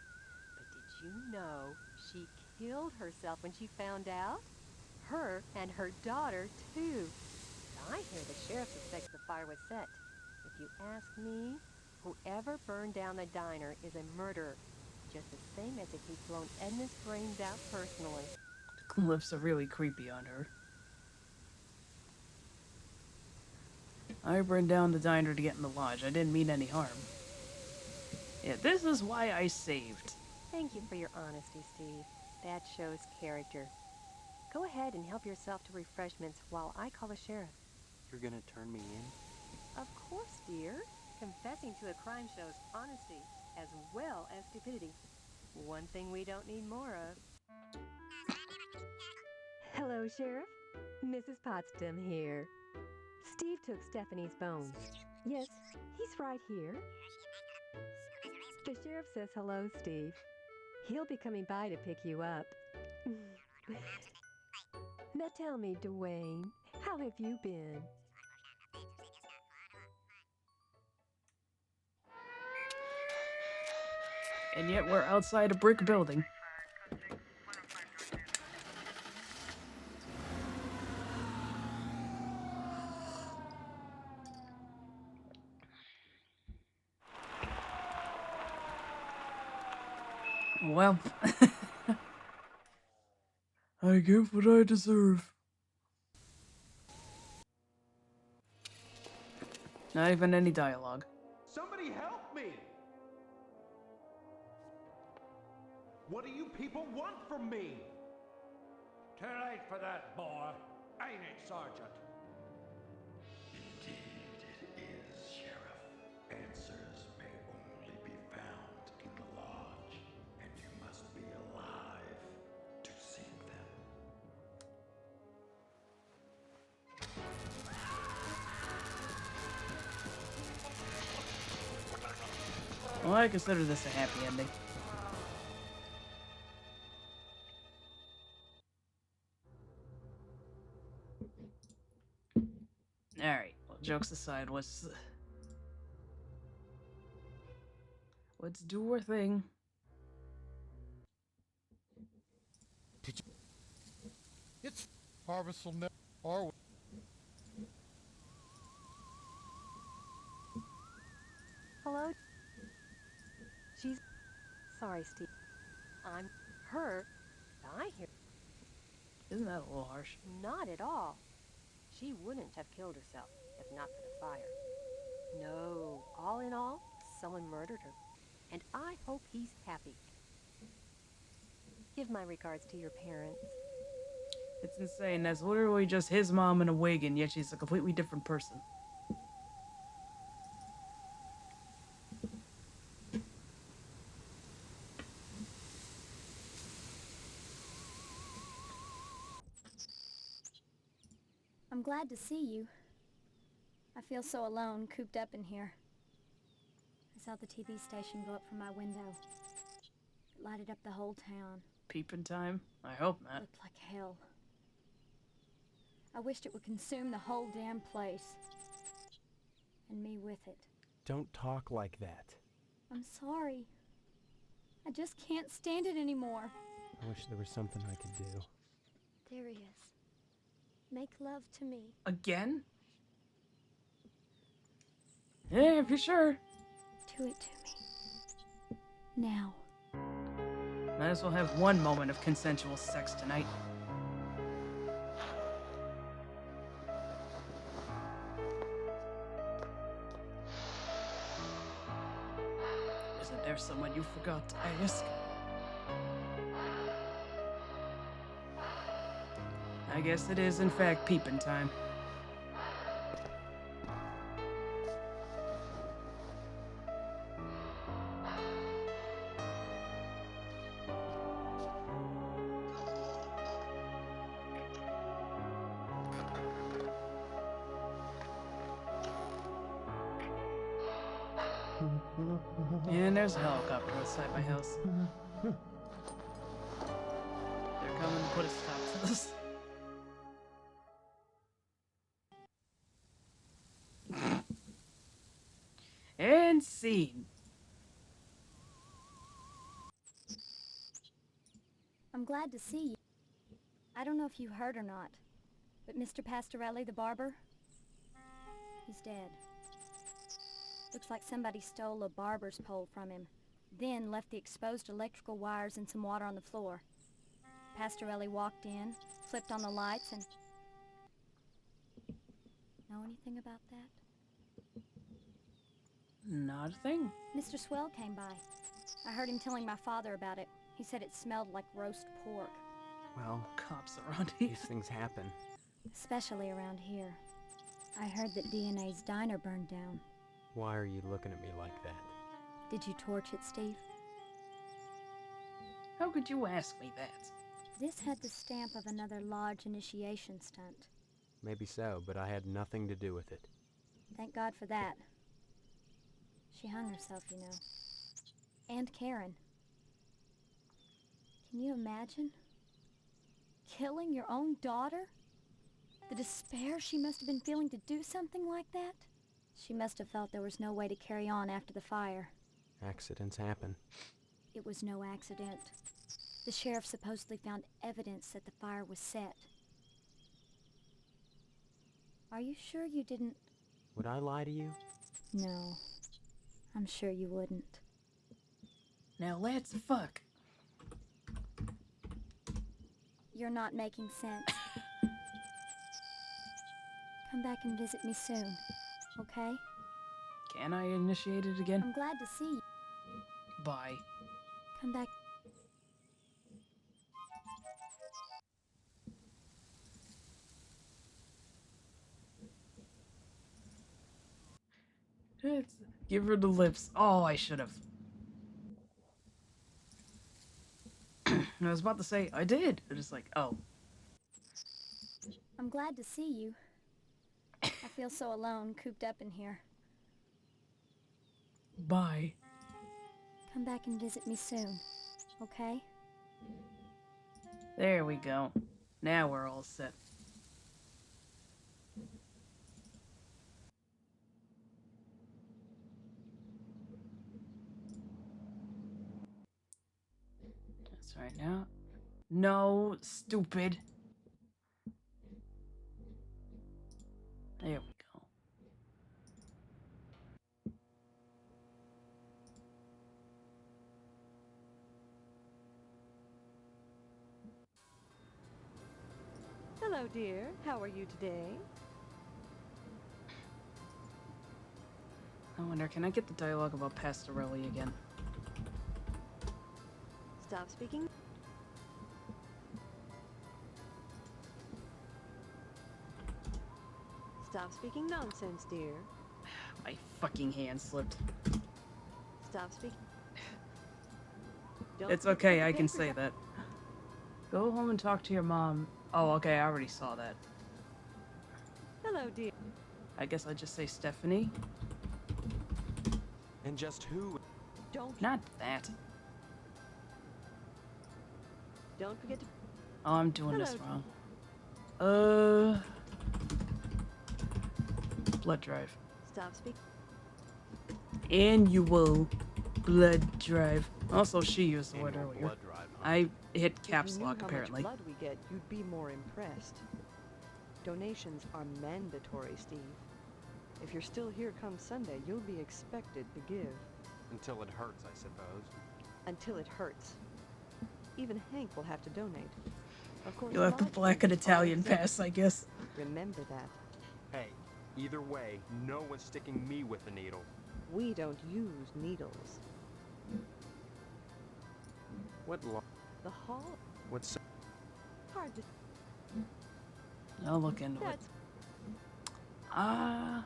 But did you know she killed herself when she found out? Her and her daughter, too. I hear the sheriff suspects the fire was set. If you ask me, whoever burned down the diner is a murderer. Just the same as if he'd blown Edna's brains out personally. Glyphs are really creepy on her. I burned down the diner to get in the lodge. I didn't mean any harm. Yeah, this is why I saved. Thank you for your honesty, Steve. That shows character. Go ahead and help yourself to refreshments while I call the sheriff. You're gonna turn me in? Of course, dear. Confessing to a crime shows honesty as well as stupidity. One thing we don't need more of. Hello, Sheriff. Mrs. Potsdam here. Steve took Stephanie's bones. Yes, he's right here. The sheriff says hello, Steve. He'll be coming by to pick you up. Now tell me, Dwayne, how have you been? And yet we're outside a brick building. Well, I get what I deserve. Not even any dialogue. Somebody help me! What do you people want from me? Too late for that, boy. Ain't it, Sergeant? Indeed it is, Sheriff. Answers may only be found in the lodge, and you must be alive to seek them. Well, I consider this a happy ending. Alright, well, jokes aside, let's do our thing. Did you? It's Harvest will never. Or Hello? She's... Sorry, Steve. I'm her. I hear... Isn't that a little harsh? Not at all. She wouldn't have killed herself if not for the fire. No, all in all, someone murdered her. And I hope he's happy. Give my regards to your parents. It's insane. That's literally just his mom in a wig, and yet she's a completely different person. I'm glad to see you. I feel so alone, cooped up in here. I saw the TV station go up from my window. It lighted up the whole town. Peeping time? I hope not. Looked like hell. I wished it would consume the whole damn place. And me with it. Don't talk like that. I'm sorry. I just can't stand it anymore. I wish there was something I could do. There he is. Make love to me. Again? Yeah, if you're sure. Do it to me. Now. Might as well have one moment of consensual sex tonight. Isn't there someone you forgot to ask? I guess it is, in fact, peeping time. And there's a helicopter outside my house. They're coming to put a stop to this. And scene. I'm glad to see you. I don't know if you heard or not, but Mr. Pastorelli, the barber, he's dead. Looks like somebody stole a barber's pole from him, then left the exposed electrical wires and some water on the floor. Pastorelli walked in, flipped on the lights, and... Know anything about that? Not a thing. Mr. Swell came by. I heard him telling my father about it. He said it smelled like roast pork. Well, cops around here. These things happen. Especially around here. I heard that DNA's diner burned down. Why are you looking at me like that? Did you torch it, Steve? How could you ask me that? This had the stamp of another large initiation stunt. Maybe so, but I had nothing to do with it. Thank God for that. She hung herself, you know. And Karen. Can you imagine? Killing your own daughter? The despair she must have been feeling to do something like that? She must have felt there was no way to carry on after the fire. Accidents happen. It was no accident. The sheriff supposedly found evidence that the fire was set. Are you sure you didn't... Would I lie to you? No. I'm sure you wouldn't. Now let's fuck. You're not making sense. Come back and visit me soon, okay? Can I initiate it again? I'm glad to see you. Bye. Come back. Give her the lips. Oh, I should have. I was about to say, I did. I'm just like, oh. I'm glad to see you. I feel so alone, cooped up in here. Bye. Come back and visit me soon, okay? There we go. Now we're all set. That's right now. No, stupid. There we go. Hello, dear. How are you today? I wonder, can I get the dialogue about Pastorelli again? Stop speaking. Stop speaking nonsense, dear. My fucking hand slipped. Stop speaking. It's okay, I can say that. Go home and talk to your mom. Oh, okay, I already saw that. Hello, dear. I guess I just say Stephanie. And just who? Not that. Don't forget to... Oh, I'm doing this Hello. wrong. Blood drive. Stop speaking. Annual blood drive. Also, she used the word Annual earlier. blood drive, huh? I hit caps If you knew lock, how apparently. much blood we get, you'd be more impressed. Donations are mandatory, Steve. If you're still here come Sunday, you'll be expected to give. Until it hurts, I suppose. Until it hurts. Even Hank will have to donate. Of course, You'll have to lodge black an fees are Italian exempt. pass, I guess. Remember that. Hey, either way, no one's sticking me with the needle. We don't use needles. What law? The hall. What's... Hard to... I'll look into it. That's...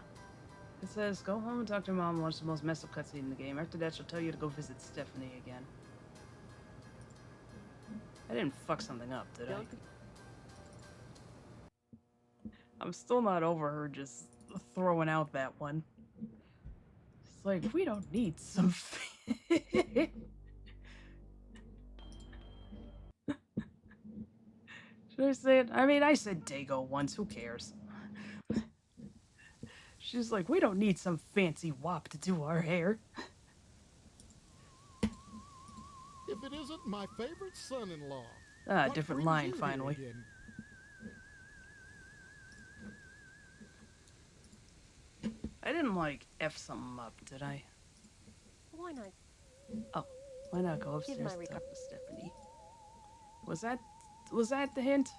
It says, go home and talk to your mom and watch the most messed up cutscene in the game. After that, she'll tell you to go visit Stephanie again. I didn't fuck something up, did I? I'm still not over her just throwing out that one. It's like, we don't need some... Should I say it? I mean, I said Dago once. Who cares? She's like, we don't need some fancy wop to do our hair. If it isn't my favorite son-in-law. Ah, What different brings line, you here finally. again? I didn't, like, F something up, did I? Why not? Oh, why not go Give upstairs my and talk to Stephanie? Was that the hint?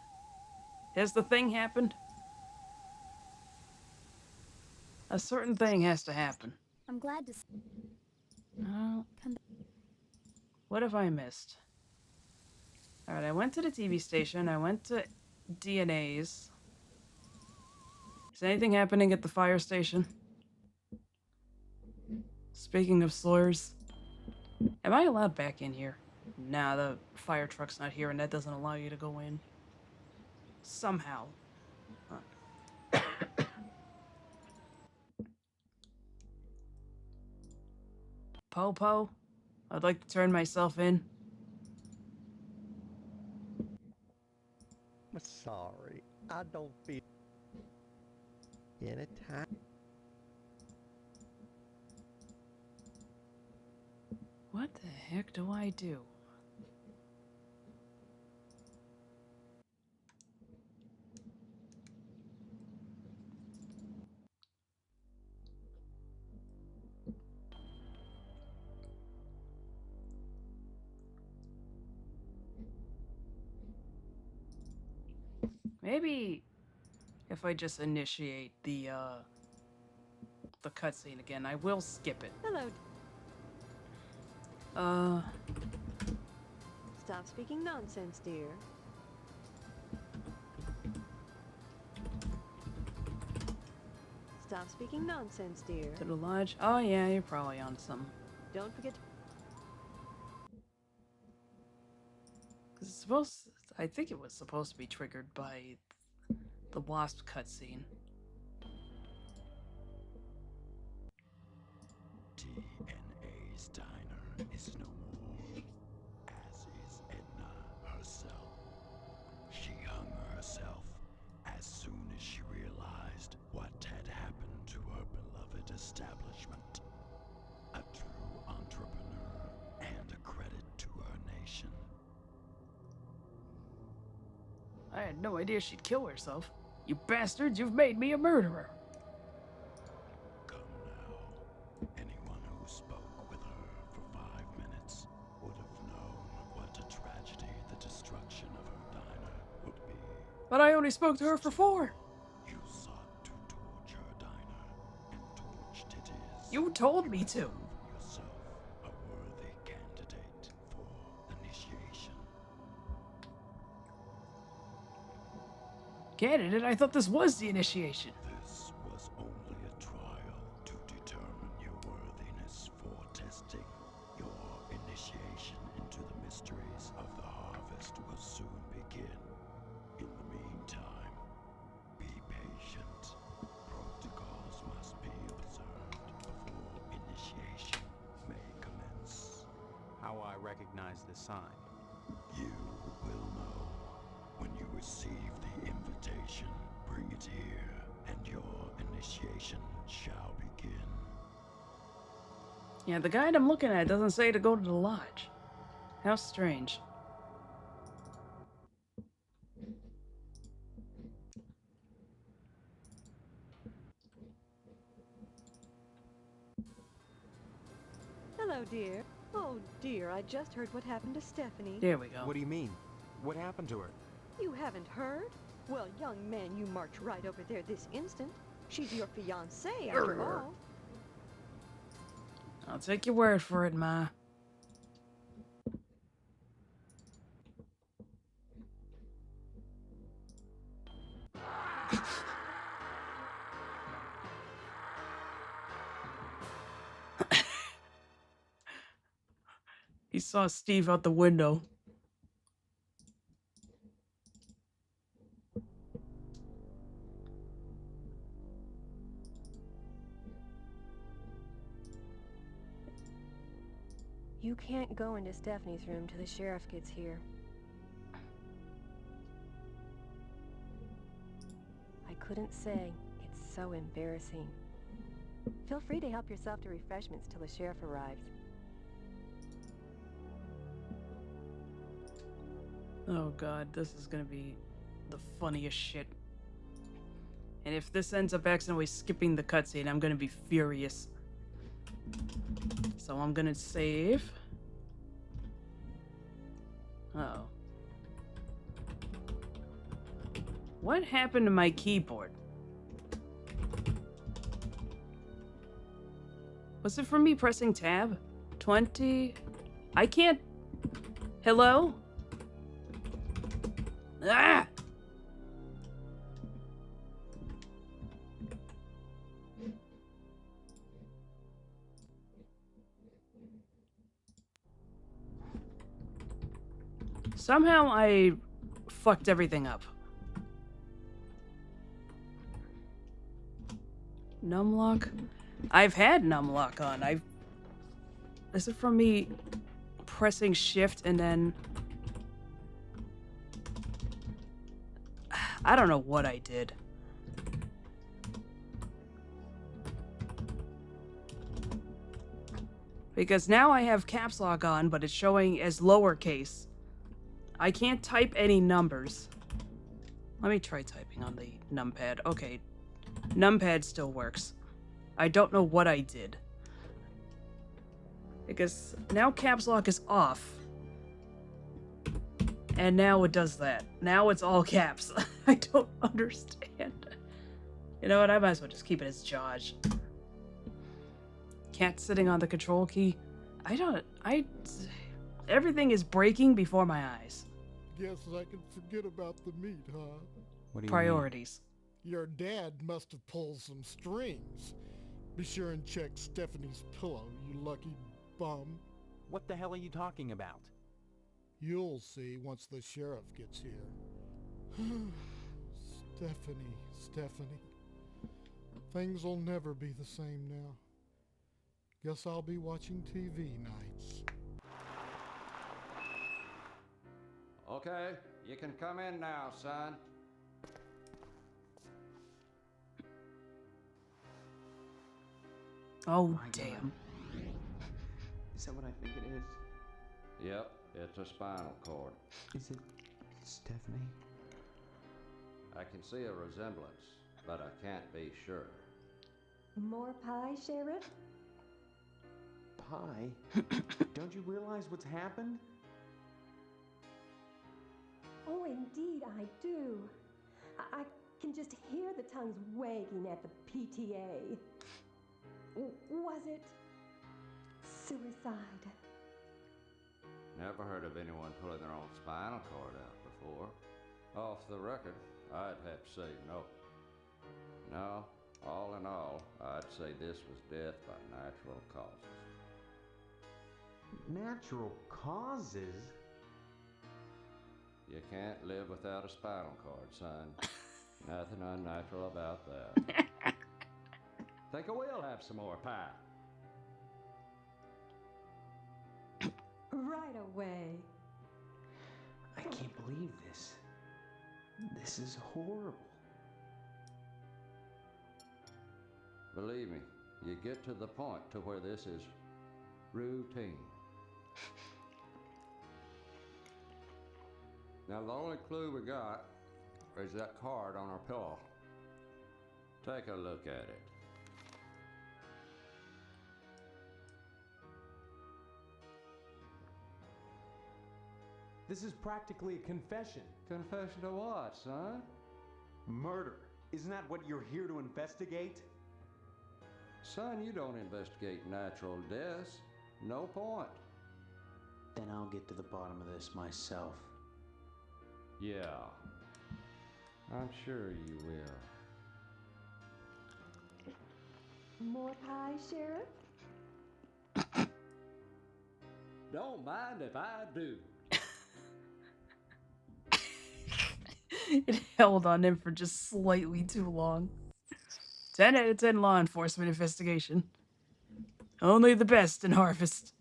Has the thing happened? A certain thing has to happen. I'm glad to Come What have I missed? Alright, I went to the TV station. I went to DNA's. Is anything happening at the fire station? Speaking of slurs, am I allowed back in here? Nah, the fire truck's not here and that doesn't allow you to go in. Somehow. Huh. Popo? I'd like to turn myself in. I'm sorry. I don't feel anytime. What the heck do I do? Maybe if I just initiate the cutscene again, I will skip it. Hello. Stop speaking nonsense, dear. Stop speaking nonsense, dear. To the lodge? Oh yeah, you're probably on something. Don't forget to... I think it was supposed to be triggered by the Wasp cutscene. DNA's diner is no more, as is Edna herself. She hung herself as soon as she realized what had happened to her beloved establishment. A true entrepreneur and a credit to her nation. I had no idea she'd kill herself. You bastards, you've made me a murderer. Come now. Anyone who spoke with her for 5 minutes would have known what a tragedy the destruction of her diner would be. But I only spoke to her for 4. You sought to torch her diner, and torched it is. You told me to. Yourself a worthy candidate for initiation. Candidate? I thought this was the initiation. This was only a trial to determine your worthiness for testing. Your initiation into the mysteries of the harvest will soon begin. In the meantime, be patient. Protocols must be observed before initiation may commence. How I recognize the sign? You will know when you receive the invitation. Bring it here, and your initiation shall begin. Yeah, the guide I'm looking at doesn't say to go to the lodge. How strange. Hello, dear. Oh, dear, I just heard what happened to Stephanie. There we go. What do you mean? What happened to her? You haven't heard? Well, young man, you march right over there this instant. She's your fiancée, after all. I'll take your word for it, Ma. He saw Steve out the window. You can't go into Stephanie's room till the sheriff gets here. I couldn't say. It's so embarrassing. Feel free to help yourself to refreshments till the sheriff arrives. Oh god, this is gonna be the funniest shit. And if this ends up accidentally skipping the cutscene, I'm gonna be furious. So I'm gonna save. Uh-oh. What happened to my keyboard? Was it from me pressing tab? 20? I can't... Hello? Ah! Somehow I fucked everything up. Numlock? I've had numlock on. Is it from me pressing shift and then... I don't know what I did. Because now I have caps lock on, but it's showing as lowercase. I can't type any numbers. Let me try typing on the numpad. Okay, numpad still works. I don't know what I did. Because now caps lock is off. And now it does that. Now it's all caps. I don't understand. You know what? I might as well just keep it as Josh. Cat sitting on the control key. Everything is breaking before my eyes. Guess I can forget about the meat, huh? What do you Priorities. Your dad must have pulled some strings. Be sure and check Stephanie's pillow, you lucky bum. What the hell are you talking about? You'll see once the sheriff gets here. Stephanie. Things will never be the same now. Guess I'll be watching TV nights. Okay, you can come in now, son. Oh, damn. Is that what I think it is? Yep, it's a spinal cord. Is it Stephanie? I can see a resemblance, but I can't be sure. More pie, Sheriff? Pie? Don't you realize what's happened? Oh, indeed I do. I can just hear the tongues wagging at the PTA. Was it suicide? Never heard of anyone pulling their own spinal cord out before. Off the record, I'd have to say no. No, all in all, I'd say this was death by natural causes. Natural causes? You can't live without a spinal cord, son. Nothing unnatural about that. Think I will have some more pie. Right away. I can't believe this. This is horrible. Believe me, you get to the point to where this is routine. Now the only clue we got is that card on our pillow. Take a look at it. This is practically a confession. Confession to what, son? Murder. Isn't that what you're here to investigate? Son, you don't investigate natural deaths. No point. Then I'll get to the bottom of this myself. Yeah. I'm sure you will. More pie, Sheriff? Don't mind if I do. It held on him for just slightly too long. 10 out of 10 law enforcement investigation. Only the best in Harvest.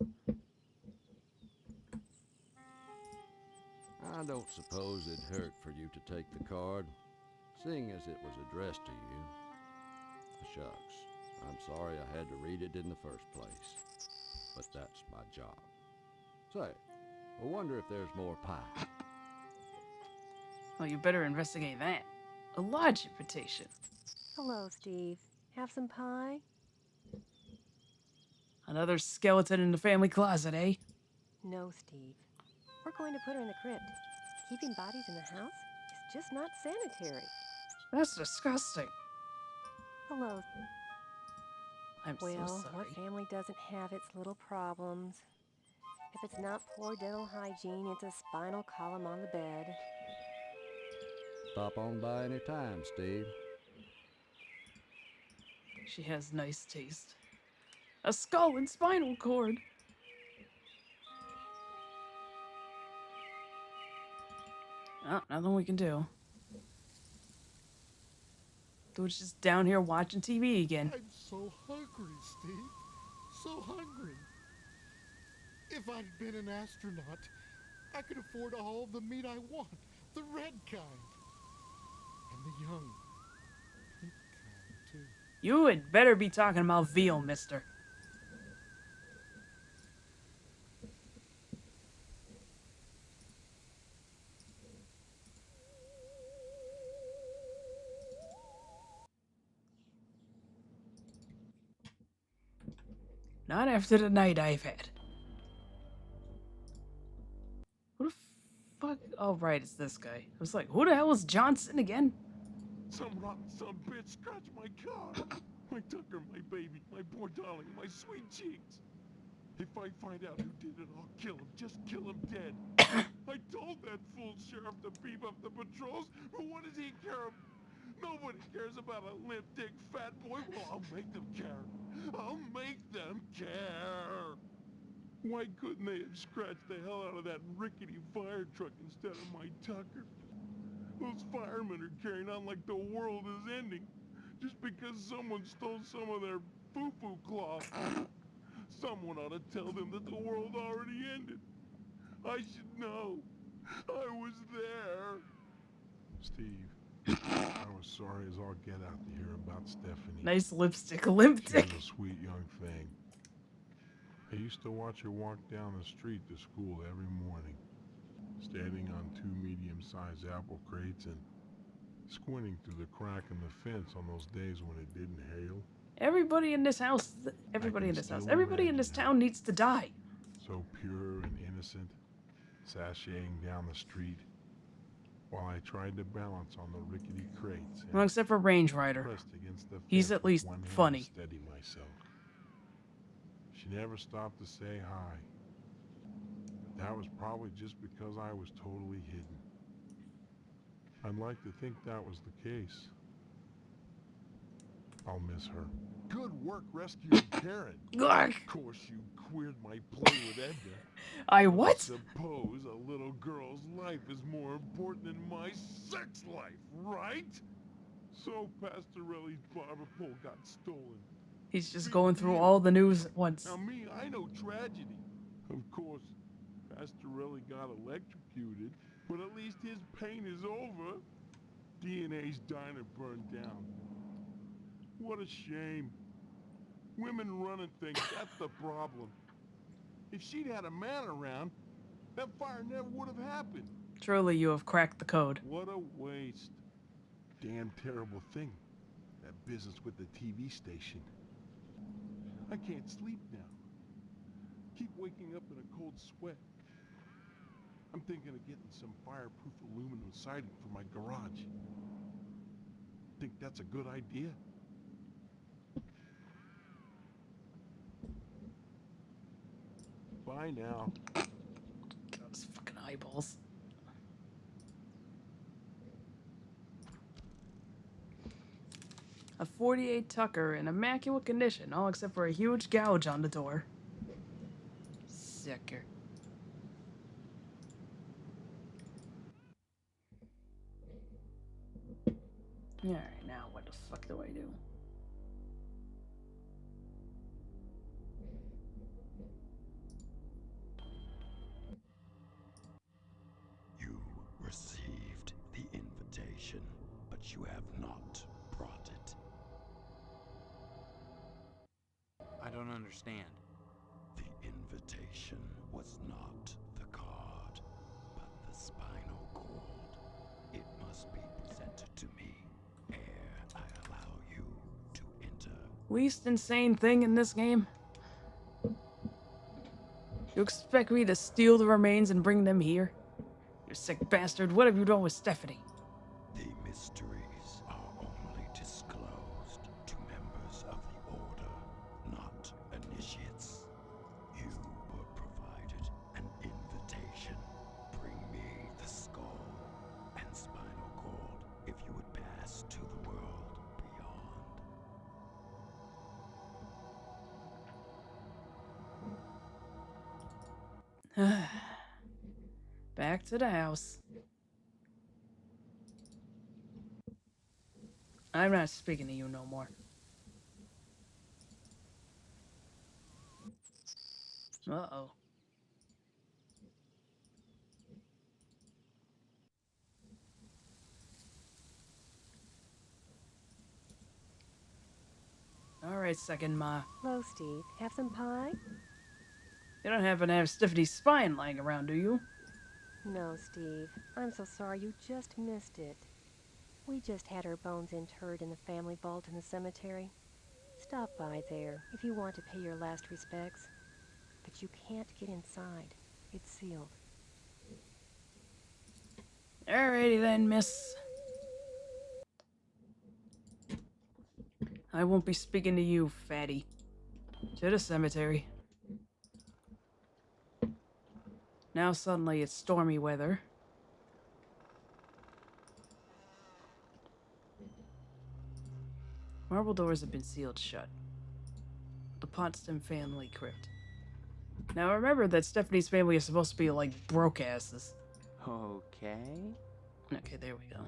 I don't suppose it'd hurt for you to take the card, seeing as it was addressed to you. Shucks, I'm sorry I had to read it in the first place, but that's my job. Say, I wonder if there's more pie. Well, you better investigate that. A lodge invitation. Hello, Steve. Have some pie? Another skeleton in the family closet, eh? No, Steve. We're going to put her in the crypt. Keeping bodies in the house is just not sanitary. That's disgusting. Hello. I'm Well, so sorry. what family doesn't have its little problems? If it's not poor dental hygiene, it's a spinal column on the bed. Stop on by any time, Steve. She has nice taste. A skull and spinal cord. Oh, nothing we can do. Dude's just down here watching TV again. I'm so hungry, Steve. So hungry. If I'd been an astronaut, I could afford all the meat I want. The red kind. And the young, pink kind, too. You had better be talking about veal, mister. Not after the night I've had. Who the fuck? Oh, right, it's this guy. I was like, who the hell is Johnson again? Some rotten son bitch scratched my car. My Tucker, my baby, my poor darling, my sweet cheeks. If I find out who did it, I'll kill him. Just kill him dead. I told that fool sheriff to beef up the patrols, but what does he care? Nobody cares about a limp dick fat boy. Well, I'll make them care. I'll make them care. Why couldn't they have scratched the hell out of that rickety fire truck instead of my Tucker? Those firemen are carrying on like the world is ending, just because someone stole some of their foo-foo cloth. Someone ought to tell them that the world already ended. I should know. I was there. Steve, I was sorry as all get out to hear about Stephanie. Nice lipstick, limp dick. She was a sweet young thing. I used to watch her walk down the street to school every morning, standing on 2 medium-sized apple crates and squinting through the crack in the fence on those days when it didn't hail. Everybody in this house, everybody in this town needs to die. So pure and innocent, sashaying down the street, while I tried to balance on the rickety crates. Well, except for Range Rider. Pressed against the He's fence at least with one hand funny. to steady myself. She never stopped to say hi. But that was probably just because I was totally hidden. I'd like to think that was the case. I'll miss her. Good work rescuing Karen. Glark. Of course, you queered my play with Edna. I what? Suppose a little girl's life is more important than my sex life, right? So Pastorelli's barber pole got stolen. He's just going through all the news at once. Now me, I know tragedy. Of course, Pastorelli got electrocuted, but at least his pain is over. DNA's diner burned down. What a shame. Women running things, that's the problem. If she'd had a man around, that fire never would have happened. Truly, you have cracked the code. What a waste. Damn terrible thing. That business with the TV station. I can't sleep now. Keep waking up in a cold sweat. I'm thinking of getting some fireproof aluminum siding for my garage. Think that's a good idea? Bye now. Those fucking eyeballs. A 48 Tucker in immaculate condition, all except for a huge gouge on the door. Sucker. Alright, now what the fuck do I do? You understand. The invitation was not the card, but the spinal cord. It must be presented to me ere I allow you to enter. Least insane thing in this game? You expect me to steal the remains and bring them here? You sick bastard, what have you done with Stephanie? The mysteries are only disclosed to members of the Order, not initiates. You were provided an invitation. Bring me the skull and spinal cord if you would pass to the world beyond. Back to the house. I'm not speaking to you no more. Uh-oh. Alright, second ma. Hello, Steve. Have some pie? You don't happen to have Stephanie's spine lying around, do you? No, Steve. I'm so sorry you just missed it. We just had her bones interred in the family vault in the cemetery. Stop by there if you want to pay your last respects. But you can't get inside. It's sealed. Alrighty then, miss. I won't be speaking to you, fatty. To the cemetery. Now suddenly it's stormy weather. Marble doors have been sealed shut. The Potsdam family crypt. Now remember that Stephanie's family is supposed to be like broke asses. Okay. Okay, there we go.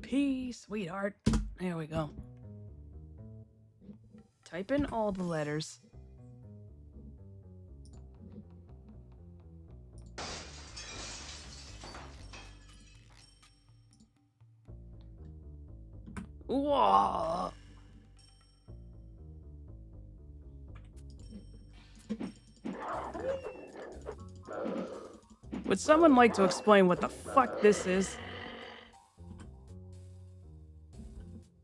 Peace, sweetheart. There we go. Type in all the letters. Whoa! Would someone like to explain what the fuck this is?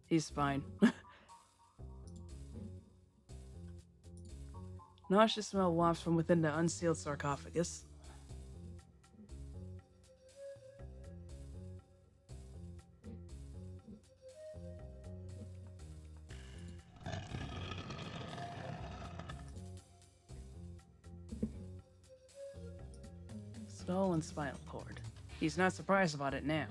He's fine. Nauseous smell wafts from within the unsealed sarcophagus. Skull and spinal cord. He's not surprised about it now.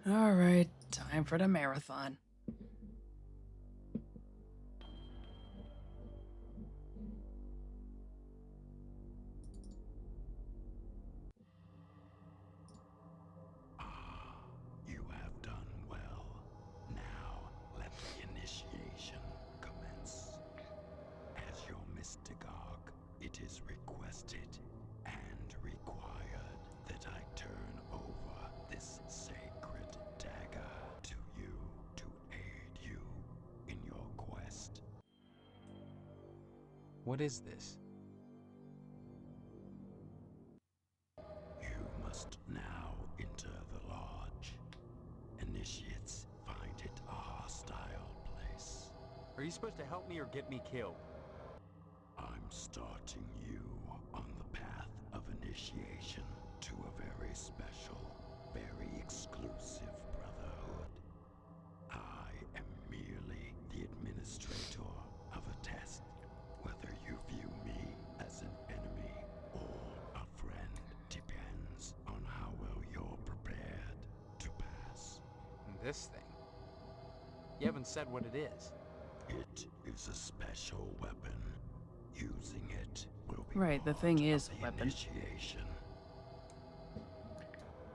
Alright, time for the marathon. You have done well. Now let the initiation commence. As your mystagogue, it is requested and required that I turn over this sacred dagger to you to aid you in your quest. What is this? You must now enter the lodge. Initiates find it a hostile place. Are you supposed to help me or get me killed? I'm starting you on the path of initiation to a very special, very exclusive brotherhood. I am merely the administrator of a test. Whether you view me as an enemy or a friend depends This thing? You haven't said what it is. It is a special weapon. Using it will be Right, the thing is a weapon. initiation.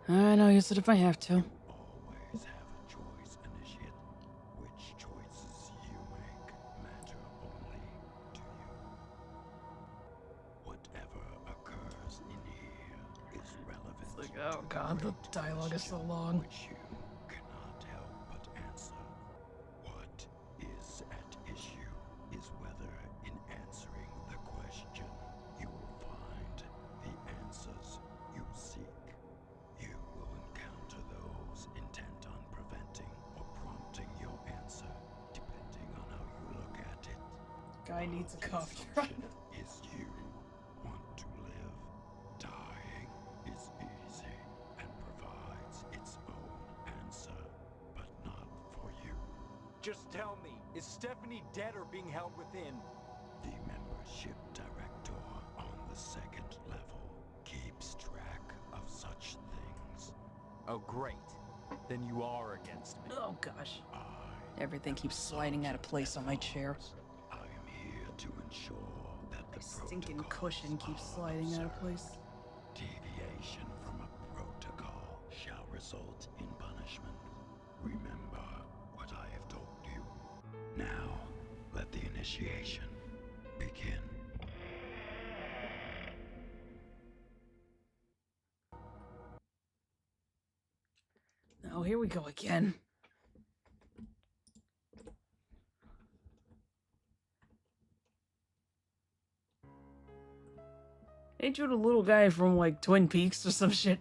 I'll use it if I have to. Always have a choice, Initiate. Which choices you make matter only to you. Whatever occurs in here is relevant. It's like, oh god, the dialogue is so long. Which you cannot help but answer. What is at issue is whether in answering the question you will find the answers you seek. You will encounter those intent on preventing or prompting your answer, depending on how you look at it. Guy needs a cough Assumption is you want to live. Dying is easy and provides its own answer, but not for you. Just tell me, is Stephanie dead or being held within? The membership director on the second level keeps track of such things. Oh, great. Then you are against me. Oh gosh. Everything keeps sliding out of place on my chair. I am here to ensure that the Stinking cushion keeps sliding out of place. deviation from a protocol shall result in punishment. Remember what I have told you. Now, let the initiation begin. Oh, here we go again. Ain't you the little guy from, like, Twin Peaks or some shit?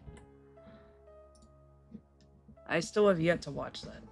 I still have yet to watch that.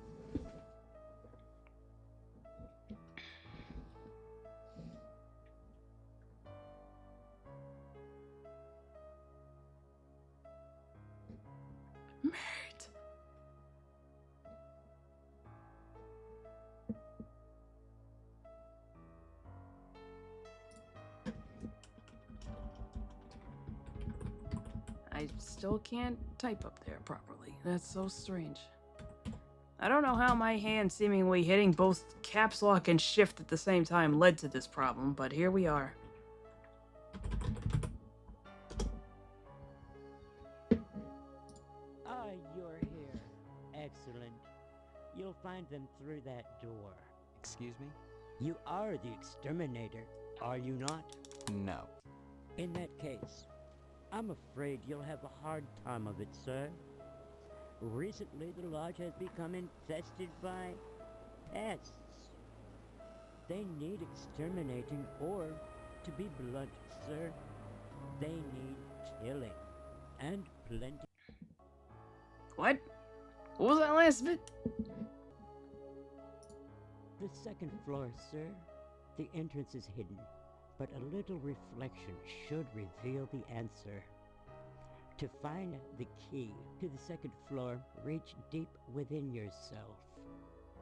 I still can't type up there properly. That's so strange. I don't know how my hand seemingly hitting both caps lock and shift at the same time led to this problem, but here we are. Ah, you're here. Excellent. You'll find them through that door. Excuse me? You are the exterminator, are you not? No. In that case, I'm afraid you'll have a hard time of it, sir. Recently, the lodge has become infested by pests. They need exterminating, or, to be blunt, sir, they need killing. And plenty. What? What was that last bit? The second floor, sir. The entrance is hidden, but a little reflection should reveal the answer. To find the key to the second floor, reach deep within yourself.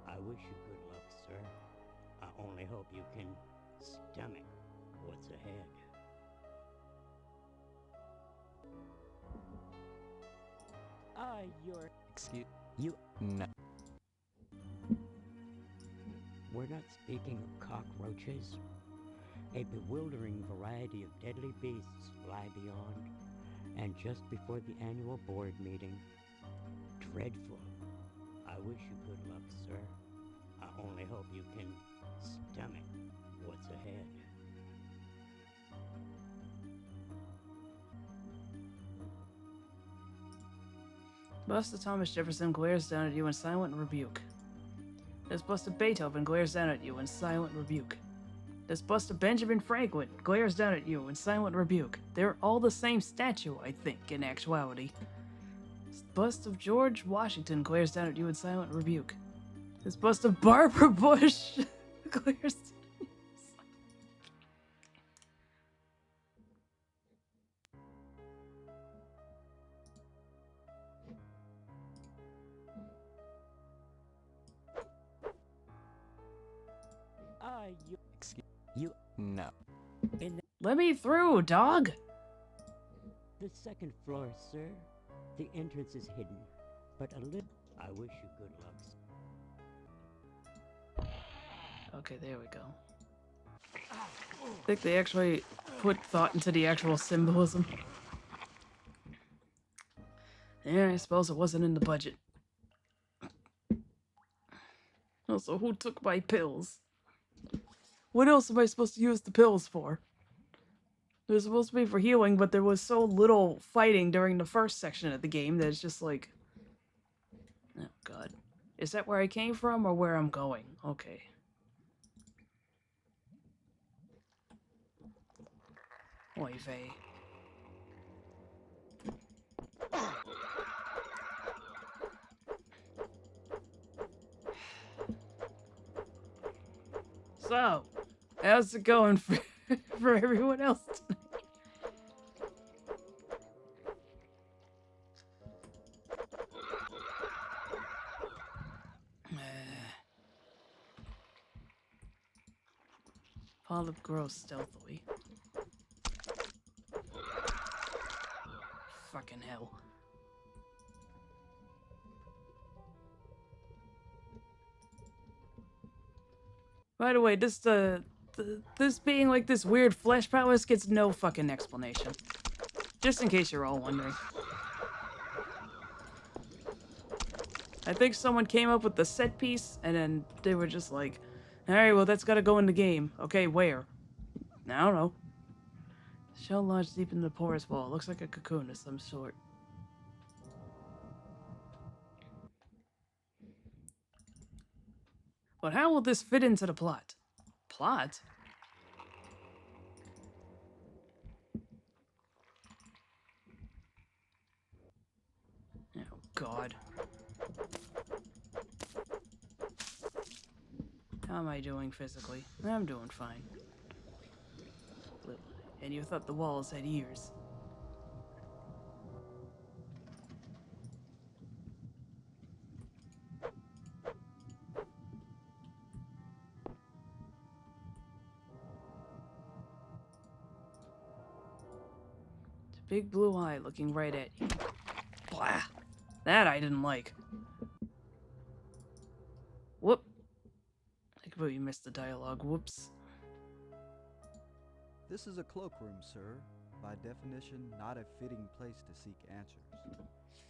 I wish you good luck, sir. I only hope you can stomach what's ahead. Ah, you're... Excuse... You... No. We're not speaking of cockroaches. A bewildering variety of deadly beasts lie beyond. And just before the annual board meeting. Dreadful. I wish you good luck, sir. I only hope you can stomach what's ahead. Buster Thomas Jefferson glares down at you in silent rebuke. This Buster Beethoven glares down at you in silent rebuke. This Buster Benjamin Franklin glares down at you in silent rebuke. They're all the same statue, I think, in actuality. This bust of George Washington glares down at you in silent rebuke. This bust of Barbara Bush glares down. You... Excuse... You... No. In Let me through, dog! the second floor, sir. The entrance is hidden, but a little... I wish you good luck. Okay, there we go. I think they actually put thought into the actual symbolism. Yeah, I suppose it wasn't in the budget. Also, who took my pills? What else am I supposed to use the pills for? They're supposed to be for healing, but there was so little fighting during the first section of the game that it's just like... Oh, God. Is that where I came from or where I'm going? Okay. Oy vey. So, how's it going for, for everyone else tonight? Polyp grows stealthily. Fucking hell. By the way, this this being like this weird flesh powers gets no fucking explanation. Just in case you're all wondering. I think someone came up with the set piece, and then they were just like, alright, well, that's gotta go in the game. Okay, where? I don't know. Shell lodged deep in the porous wall. Looks like a cocoon of some sort. But how will this fit into the plot? Plot? Oh, God. How am I doing physically? I'm doing fine. And you thought the walls had ears. It's a big blue eye looking right at you. Blah! That I didn't like. Whoop! I completely missed the dialogue. Whoops. This is a cloakroom, sir. By definition, not a fitting place to seek answers.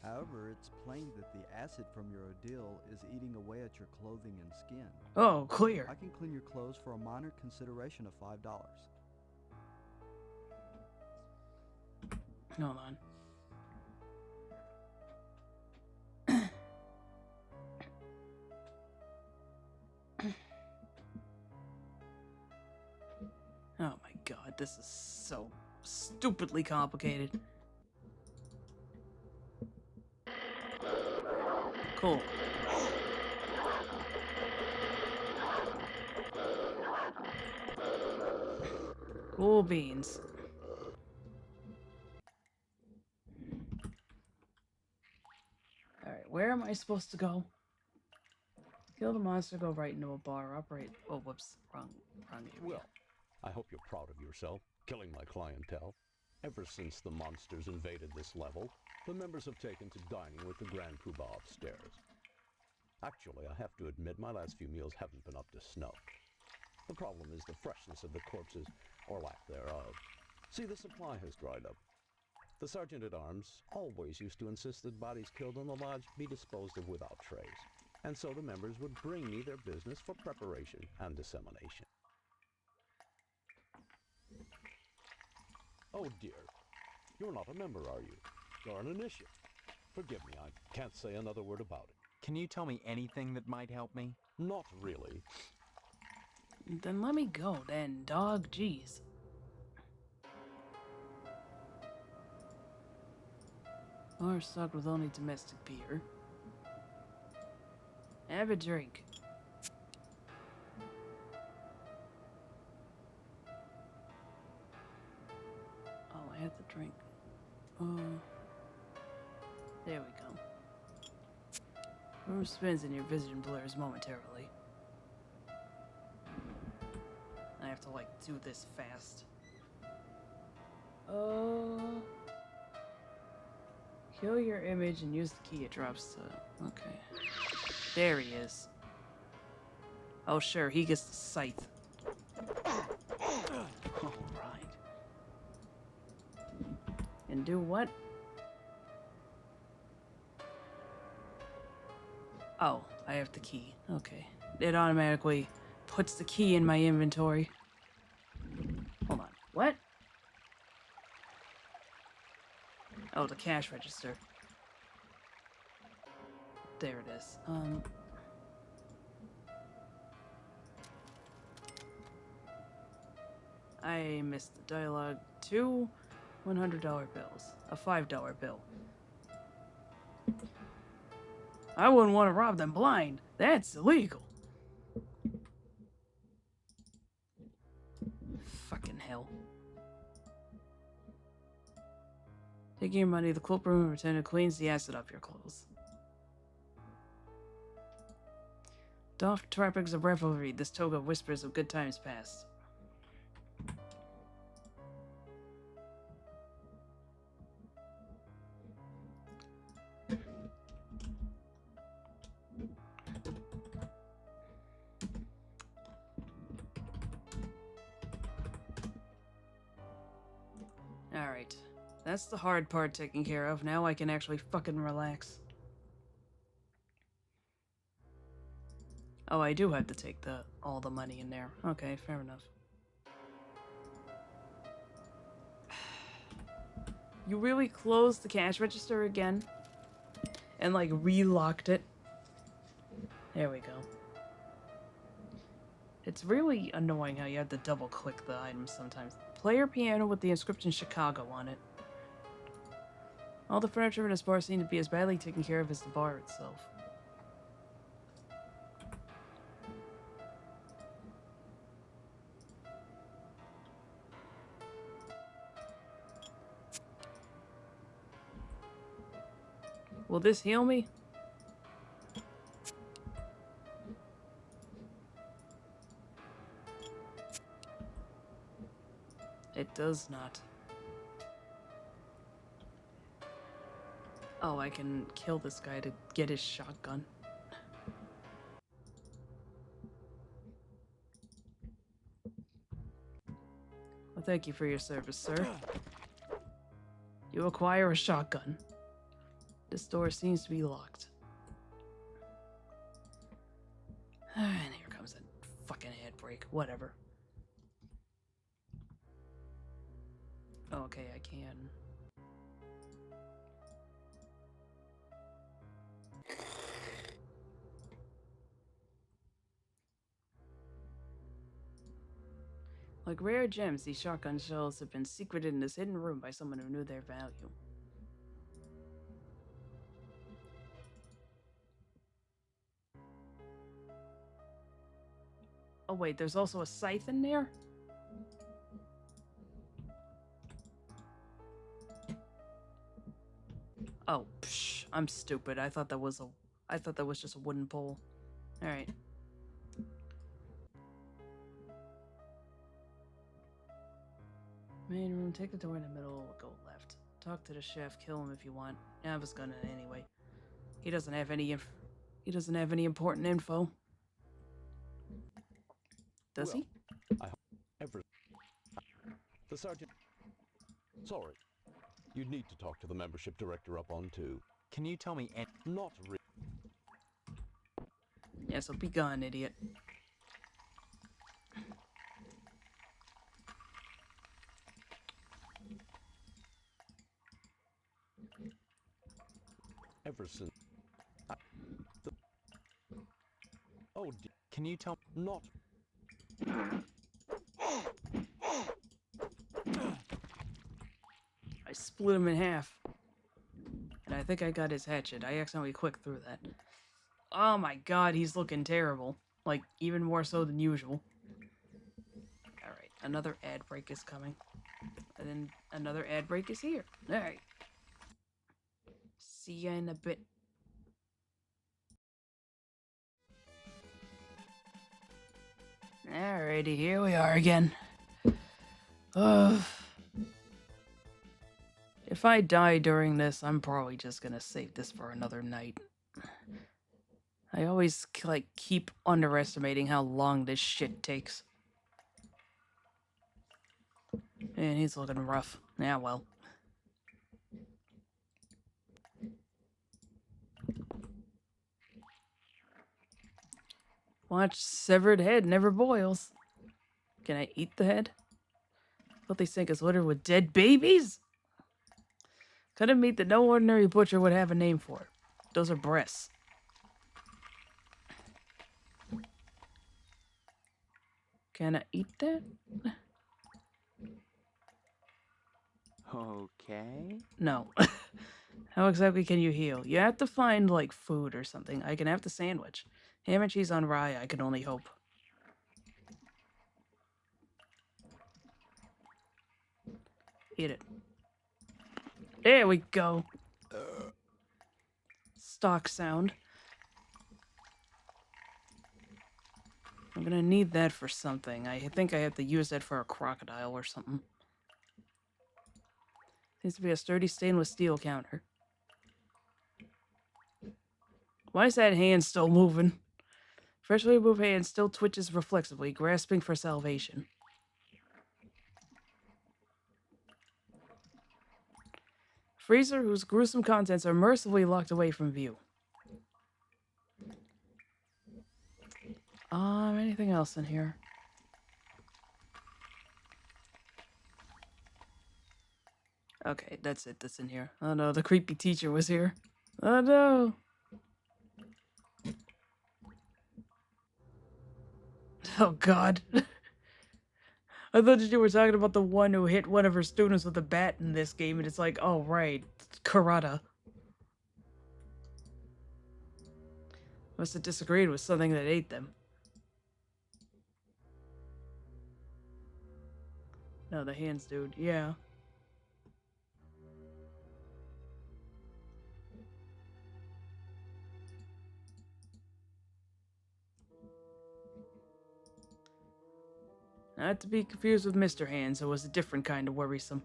However, it's plain that the acid from your ordeal is eating away at your clothing and skin. Oh, clear. I can clean your clothes for a minor consideration of $5. Hold on. Oh my God, this is so stupidly complicated. Cool. Cool beans. Alright, where am I supposed to go? Kill the monster, go right into a bar, operate... Oh, whoops. Wrong area. Well, I hope you're proud of yourself, killing my clientele. Ever since the monsters invaded this level, the members have taken to dining with the Grand Poobah upstairs. Actually, I have to admit my last few meals haven't been up to snuff. The problem is the freshness of the corpses, or lack thereof. See, the supply has dried up. The Sergeant-at-Arms always used to insist that bodies killed in the lodge be disposed of without trace, and so the members would bring me their business for preparation and dissemination. Oh dear, you're not a member, are you? You're an initiate. Forgive me, I can't say another word about it. Can you tell me anything that might help me? Not really. Then let me go, then, dog. Jeez. Bar stocked with only domestic beer. Have a drink. Oh, I have to drink. There we go. Room spins and your vision blurs momentarily. I have to, like, do this fast. Kill your image and use the key it drops to... Okay. There he is. Oh, sure, he gets the scythe. Alright. And do what? Oh, I have the key. Okay. It automatically puts the key in my inventory. Hold on. What? Oh, the cash register. There it is. I missed the dialogue. 2 $100 bills. A $5 bill. I wouldn't want to rob them blind. That's illegal. Fucking hell. Taking your money, the cloakroom and pretend it cleans the acid off your clothes. Doff trappings of revelry, this toga whispers of good times past. Alright. That's the hard part taken care of. Now I can actually fucking relax. Oh, I do have to take all the money in there. Okay, fair enough. You really closed the cash register again? And like relocked it? There we go. It's really annoying how you have to double click the items sometimes. Player piano with the inscription Chicago on it. All the furniture in this bar seem to be as badly taken care of as the bar itself. Will this heal me? It does not. Oh, I can kill this guy to get his shotgun. Well, thank you for your service, sir. You acquire a shotgun. This door seems to be locked. And here comes a fucking handbrake. Whatever. Okay, I can. Like rare gems, these shotgun shells have been secreted in this hidden room by someone who knew their value. Oh wait, there's also a scythe in there? Oh, psh, I'm stupid. I thought that was just a wooden pole. Alright. Main room, take the door in the middle, go left. Talk to the chef, kill him if you want. Yeah, I was gonna anyway. He doesn't have any important info. Does he? I hope the sergeant. Sorry. You'd need to talk to the membership director up on 2. Can you tell me Not really. Yeah, so be gone, idiot. Ever since. Oh, can you tell? Not. I split him in half. And I think I got his hatchet. I accidentally clicked through that. Oh my god, he's looking terrible. Like, even more so than usual. Alright, another ad break is coming. And then another ad break is here. Alright. See ya in a bit. Alrighty, here we are again. If I die during this, I'm probably just gonna save this for another night. I always, like, keep underestimating how long this shit takes. And he's looking rough. Yeah, well. Watch severed head never boils. Can I eat the head? What they think is littered with dead babies? Kind of meat that no ordinary butcher would have a name for. Those are breasts. Can I eat that? Okay. No. How exactly can you heal? You have to find, like, food or something. I can have the sandwich. Ham and cheese on rye, I can only hope. Eat it. There we go. Stock sound. I'm gonna need that for something. I think I have to use that for a crocodile or something. Seems to be a sturdy stainless steel counter. Why is that hand still moving? Freshly removed hand still twitches reflexively, grasping for salvation. Freezer whose gruesome contents are mercifully locked away from view. Anything else in here? Okay, that's it. That's in here. Oh no, the creepy teacher was here. Oh no! Oh god. I thought that you were talking about the one who hit one of her students with a bat in this game, and it's like, oh right, karate. Must have disagreed with something that ate them. No, the hands, dude. Yeah. Not to be confused with Mr. Hands, who was a different kind of worrisome.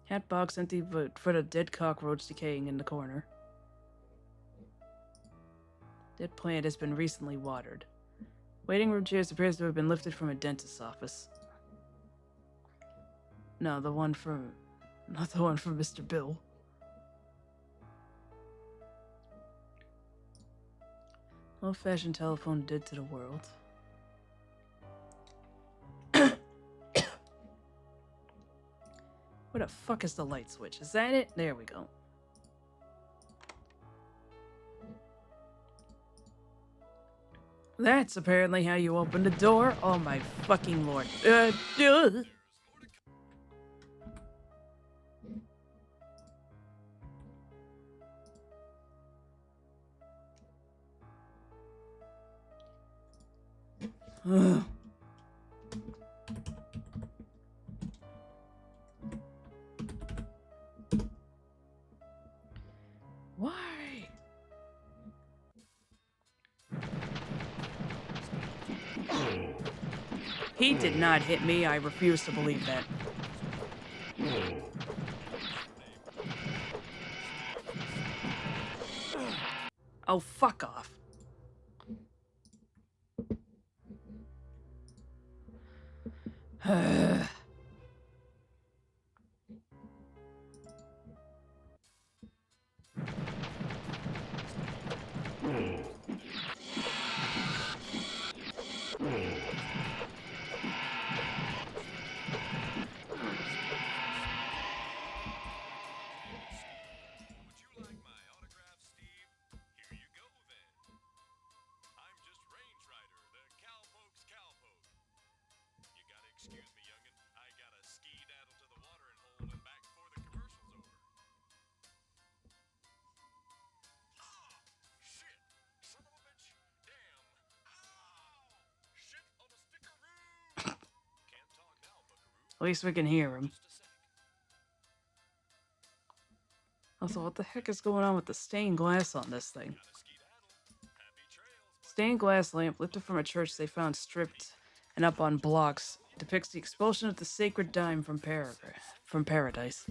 Hat box empty, but for the dead cockroach decaying in the corner. Dead plant has been recently watered. Waiting room chairs appears to have been lifted from a dentist's office. No, not the one from Mr. Bill. Old-fashioned telephone dead to the world. Where the fuck is the light switch? Is that it? There we go. That's apparently how you open the door. Oh my fucking lord. Why? He did not hit me. I refuse to believe that. Oh, fuck off. At least we can hear him. Also, what the heck is going on with the stained glass on this thing? Stained glass lamp lifted from a church they found stripped and up on blocks Depicts the expulsion of the sacred dime from paradise.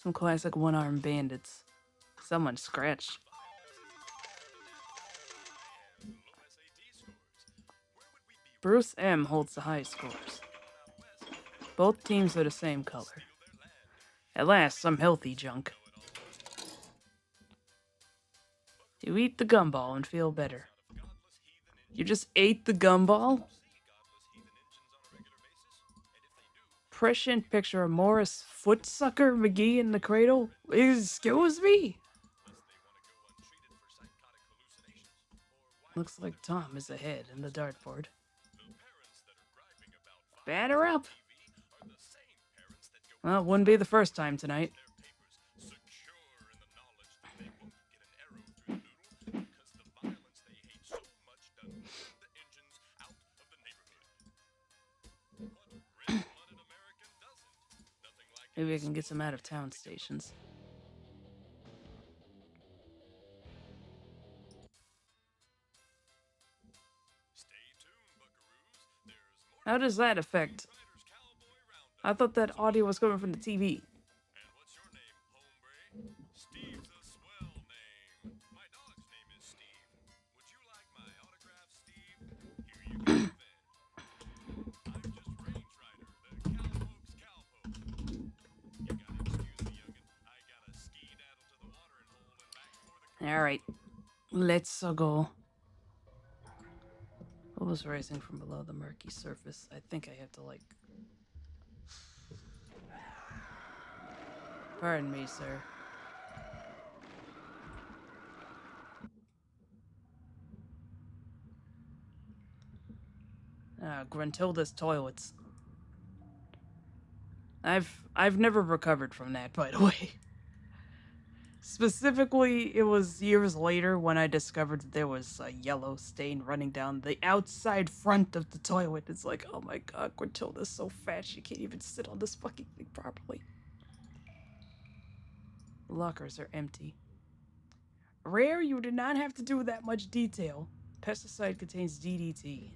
Some classic one-armed bandits. Someone scratched. Bruce M. holds the highest scores. Both teams are the same color. At last, some healthy junk. You eat the gumball and feel better. You just ate the gumball? Prescient picture of Morris Footsucker McGee in the cradle? Excuse me? Looks like Tom is ahead in the dartboard. Batter up! Well, it wouldn't be the first time tonight. Maybe I can get some out-of-town stations. How does that affect? I thought that audio was coming from the TV. Alright, let's go. What was rising from below the murky surface? I think I have to, like... Pardon me, sir. Gruntilda's toilets. I've never recovered from that, by the way. Specifically, it was years later when I discovered that there was a yellow stain running down the outside front of the toilet. It's like, oh my god, Gruntilda's so fat she can't even sit on this fucking thing properly. The lockers are empty. Rare, you did not have to do that much detail. Pesticide contains DDT.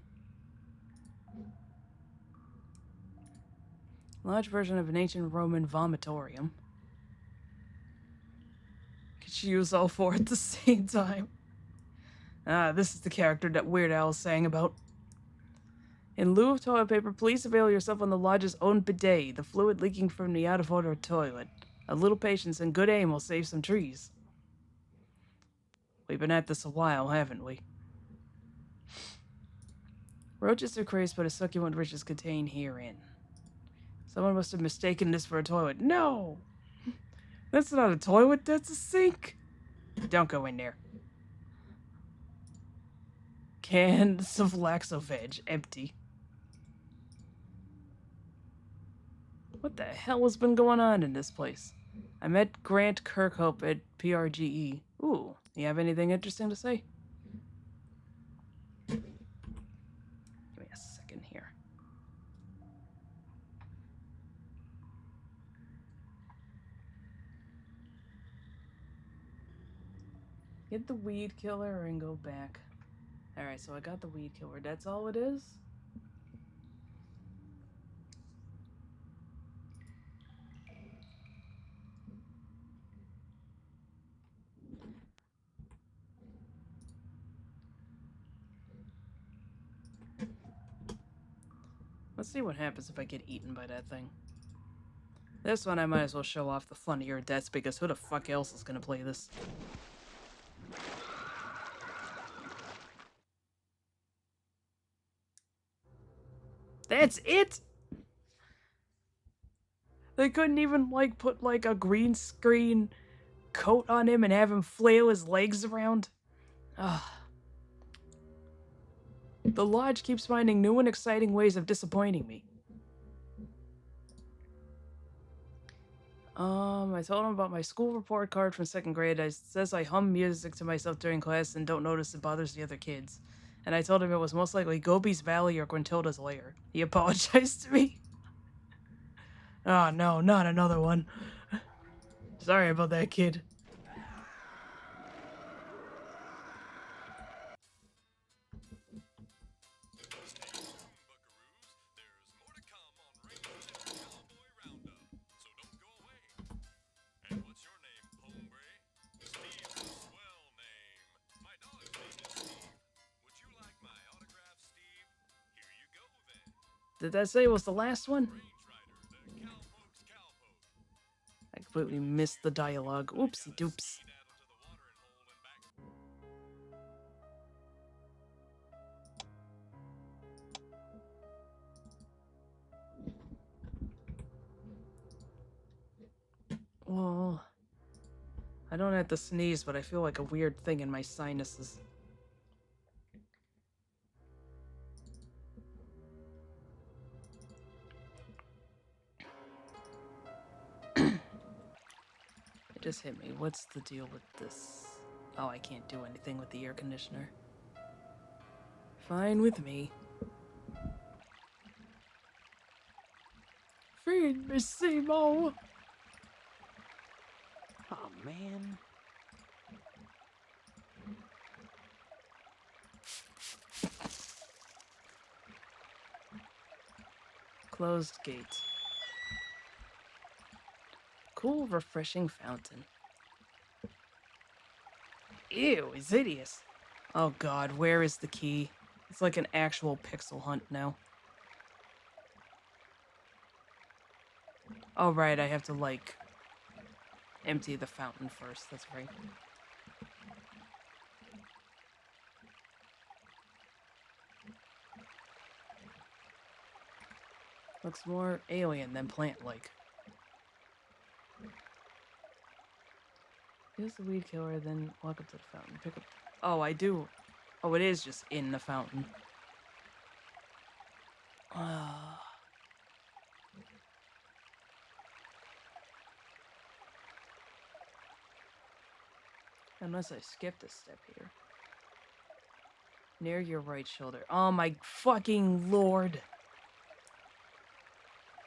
Large version of an ancient Roman vomitorium. Could you use all four at the same time? This is the character that Weird Al sang about. In lieu of toilet paper, please avail yourself on the lodge's own bidet, the fluid leaking from the out-of-order toilet. A little patience and good aim will save some trees. We've been at this a while, haven't we? Roaches are crazed by the succulent riches contained herein. Someone must have mistaken this for a toilet. No! That's not a toilet, that's a sink! Don't go in there. Cans of Laxoveg, empty. What the hell has been going on in this place? I met Grant Kirkhope at PRGE. Ooh, you have anything interesting to say? Give me a second here. Get the weed killer and go back. Alright, so I got the weed killer. That's all it is? Let's see what happens if I get eaten by that thing. This one I might as well show off the funnier deaths because who the fuck else is gonna play this? That's it? They couldn't even, like, put, like, a green screen coat on him and have him flail his legs around? Ugh. The Lodge keeps finding new and exciting ways of disappointing me. I told him about my school report card from 2nd grade. It says I hum music to myself during class and don't notice it bothers the other kids. And I told him it was most likely Gobi's Valley or Gruntilda's lair. He apologized to me. Oh no, not another one. Sorry about that, kid. Did that say it was the last one? I completely missed the dialogue. Oopsie doops. Well, I don't have to sneeze, but I feel like a weird thing in my sinuses. It just hit me. What's the deal with this? Oh, I can't do anything with the air conditioner. Fine with me. Feed me, Simo! Oh, man. Closed gate. Cool, refreshing fountain. Ew, is hideous. Oh god, where is the key? It's like an actual pixel hunt now. Oh right, I have to like empty the fountain first, that's right. Looks more alien than plant-like. Use the weed killer, then walk up to the fountain. Pick up... Oh, I do. Oh, it is just in the fountain. Unless I skipped a step here. Near your right shoulder. Oh my fucking lord.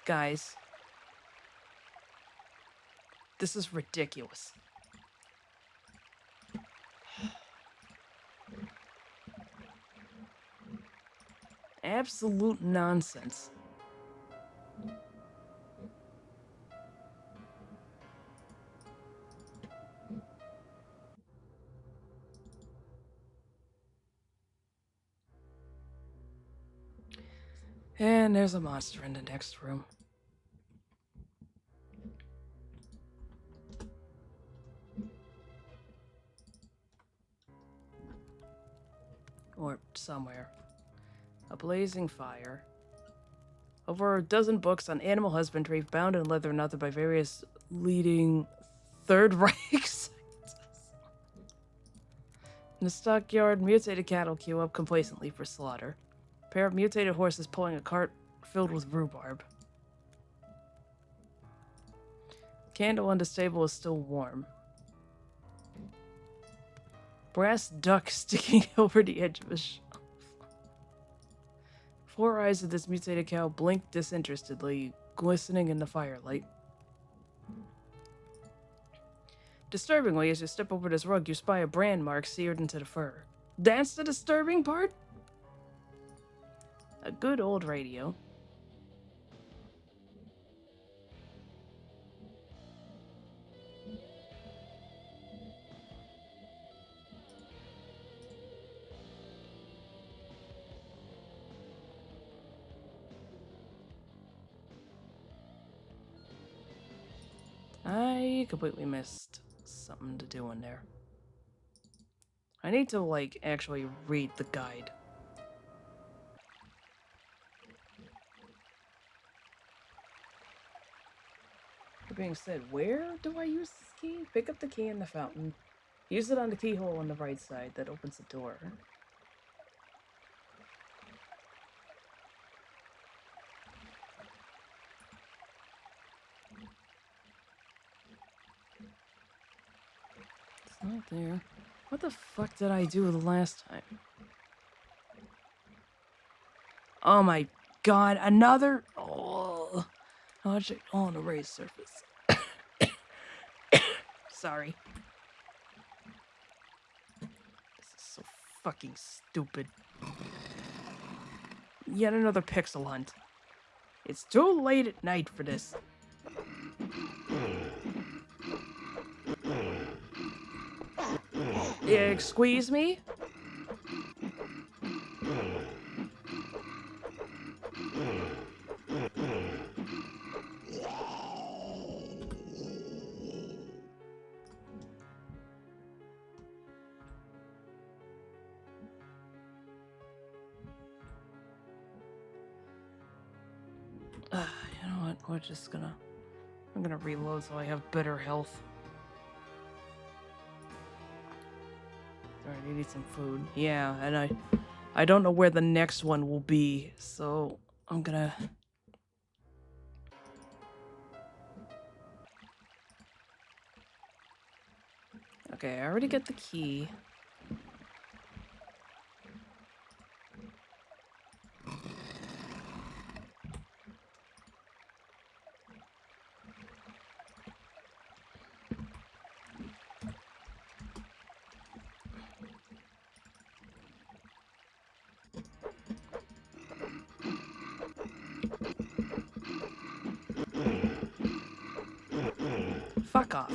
Guys. This is ridiculous. Absolute nonsense. And there's a monster in the next room. Or somewhere. A blazing fire. Over a dozen books on animal husbandry bound in leather and authored by various leading Third Reich scientists. In the stockyard, mutated cattle queue up complacently for slaughter. A pair of mutated horses pulling a cart filled with rhubarb. Candle on the stable is still warm. Brass duck sticking over the edge of a shelf. 4 eyes of this mutated cow blink disinterestedly, glistening in the firelight. Disturbingly, as you step over this rug, you spy a brand mark seared into the fur. That's the disturbing part? A good old radio. I completely missed something to do in there. I need to, like, actually read the guide. That being said, where do I use this key? Pick up the key in the fountain. Use it on the keyhole on the right side that opens the door. It's not there. What the fuck did I do the last time? Oh my god, another... Oh, object on a raised surface. Sorry. This is so fucking stupid. Yet another pixel hunt. It's too late at night for this. Squeeze me? You know what? We're just gonna... I'm gonna reload so I have better health. Alright, I need some food. Yeah, and I don't know where the next one will be, so I'm gonna... Okay, I already got the key. Fuck off.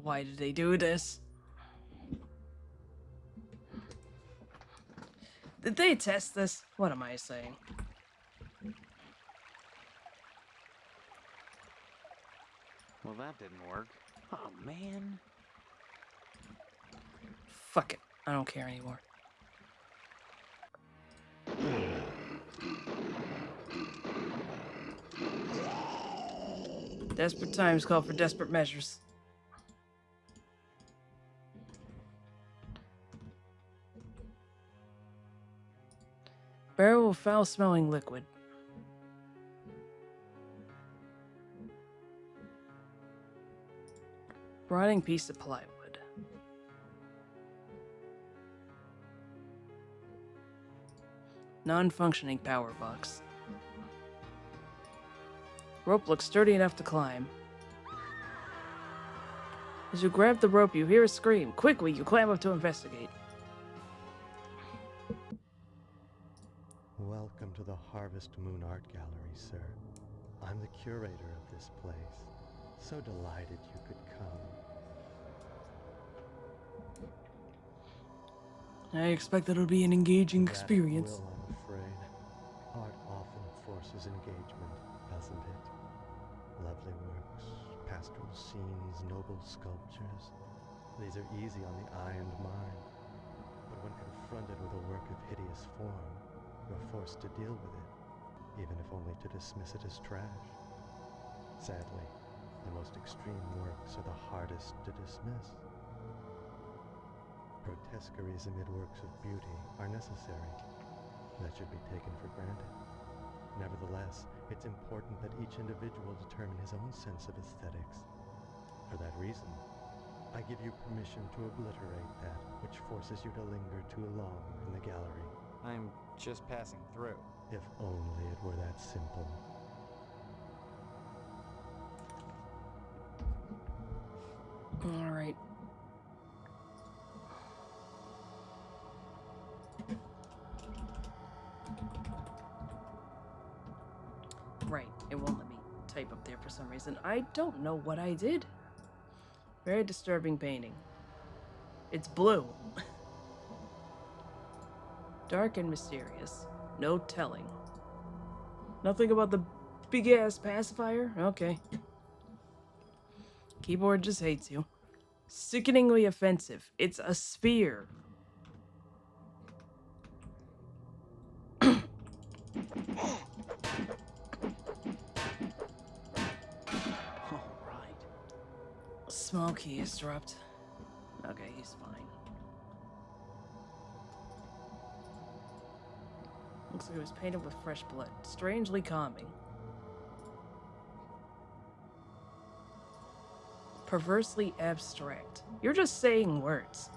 Why did they do this? Did they test this? What am I saying? Well, that didn't work. Oh, man. Fuck it. I don't care anymore. Desperate times call for desperate measures. Barrel of foul-smelling liquid. Rotting piece of plywood. Non-functioning power box. Rope looks sturdy enough to climb. As you grab the rope, you hear a scream. Quickly, you climb up to investigate. Welcome to the Harvest Moon Art Gallery, sir. I'm the curator of this place. So delighted you could come. I expect that it'll be an engaging experience. That it will, I'm afraid. Art often forces engagement, doesn't it? Lovely works, pastoral scenes, noble sculptures. These are easy on the eye and mind. But when confronted with a work of hideous form, you're forced to deal with it, even if only to dismiss it as trash. Sadly, the most extreme works are the hardest to dismiss. Grotesqueries amid works of beauty are necessary. That should be taken for granted. Nevertheless, it's important that each individual determine his own sense of aesthetics. For that reason, I give you permission to obliterate that which forces you to linger too long in the gallery. I'm just passing through. If only it were that simple. All right. Right, it won't let me type up there for some reason. I don't know what I did. Very disturbing painting. It's blue. Dark and mysterious. No telling. Nothing about the big-ass pacifier? Okay. Keyboard just hates you. Sickeningly offensive. It's a sphere. Small key is dropped. Okay, he's fine. Looks like it was painted with fresh blood. Strangely calming. Perversely abstract. You're just saying words.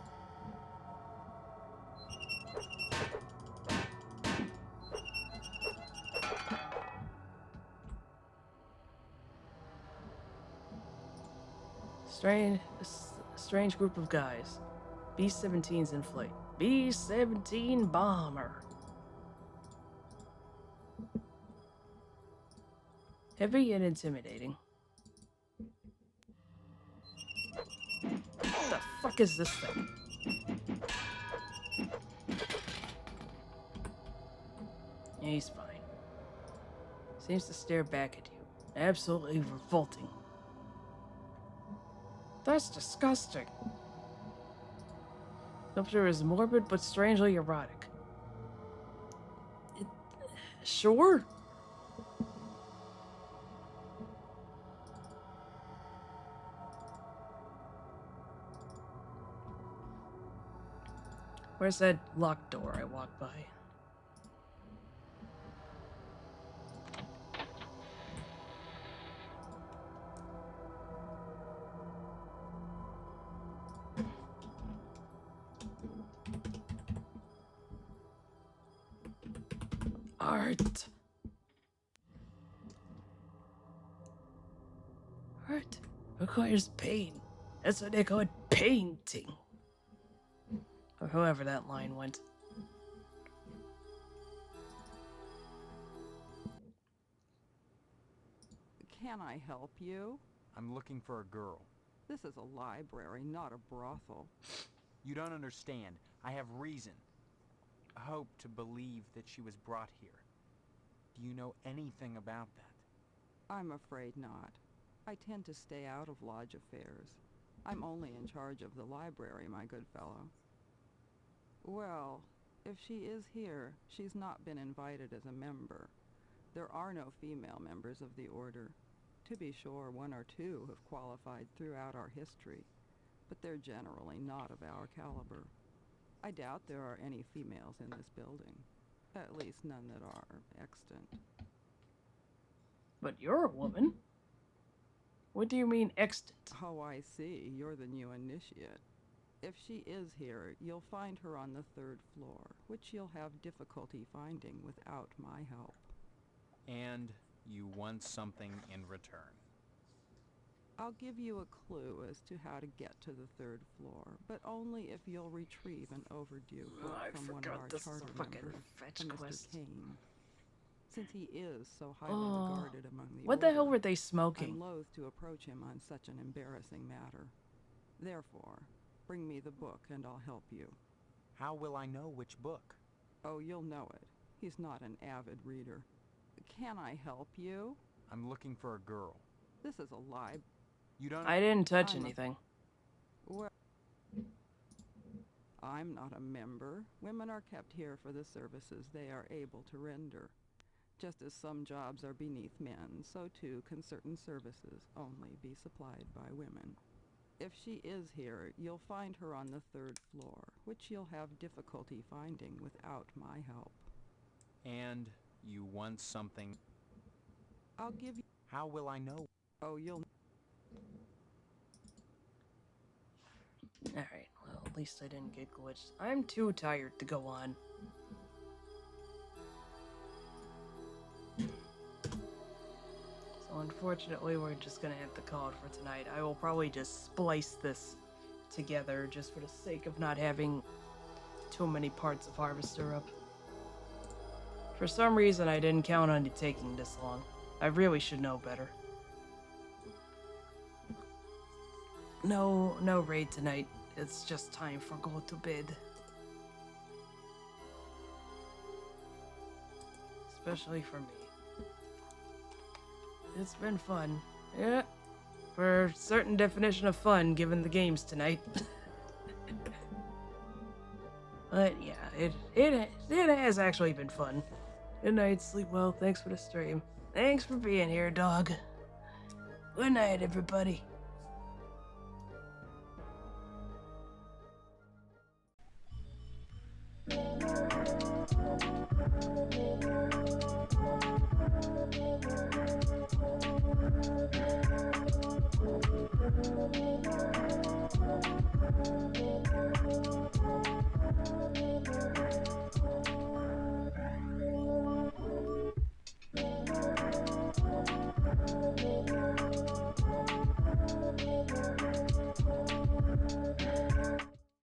Strange group of guys. B-17's in flight. B-17 bomber. Heavy and intimidating. What the fuck is this thing? Yeah, he's fine. Seems to stare back at you. Absolutely revolting. That's disgusting. Sculpture is morbid but strangely erotic. Sure. Where's that locked door I walked by? Art. Art requires pain. That's what they call it, painting. Or however that line went. Can I help you? I'm looking for a girl. This is a library, not a brothel. You don't understand. I have reason. Hope to believe that she was brought here. Do you know anything about that? I'm afraid not. I tend to stay out of lodge affairs. I'm only in charge of the library, my good fellow. Well, if she is here, she's not been invited as a member. There are no female members of the order. To be sure, one or two have qualified throughout our history, but they're generally not of our caliber. I doubt there are any females in this building. At least none that are extant. But you're a woman. What do you mean extant? Oh, I see. You're the new initiate. If she is here, you'll find her on the 3rd floor, which you'll have difficulty finding without my help. And you want something in return. I'll give you a clue as to how to get to the 3rd floor, but only if you'll retrieve an overdue book from one of our charter members, Mr. Kane. Since he is so highly regarded among the What the order, hell were they smoking? I'm loath to approach him on such an embarrassing matter. Therefore, bring me the book and I'll help you. How will I know which book? Oh, you'll know it. He's not an avid reader. Can I help you? I'm looking for a girl. This is a lie. You don't... I didn't touch anything. Well, I'm not a member. Women are kept here for the services they are able to render. Just as some jobs are beneath men, so too can certain services only be supplied by women. If she is here, you'll find her on the 3rd floor, which you'll have difficulty finding without my help. And you want something... I'll give you... How will I know? Oh, you'll... Alright, well, at least I didn't get glitched. I'm too tired to go on. So unfortunately, we're just gonna have to call it for tonight. I will probably just splice this together just for the sake of not having too many parts of Harvester up. For some reason, I didn't count on it taking this long. I really should know better. No raid tonight. It's just time for go to bed. Especially for me. It's been fun. Yeah. For a certain definition of fun, given the games tonight. But yeah, it has actually been fun. Good night, sleep well, thanks for the stream. Thanks for being here, dog. Good night, everybody.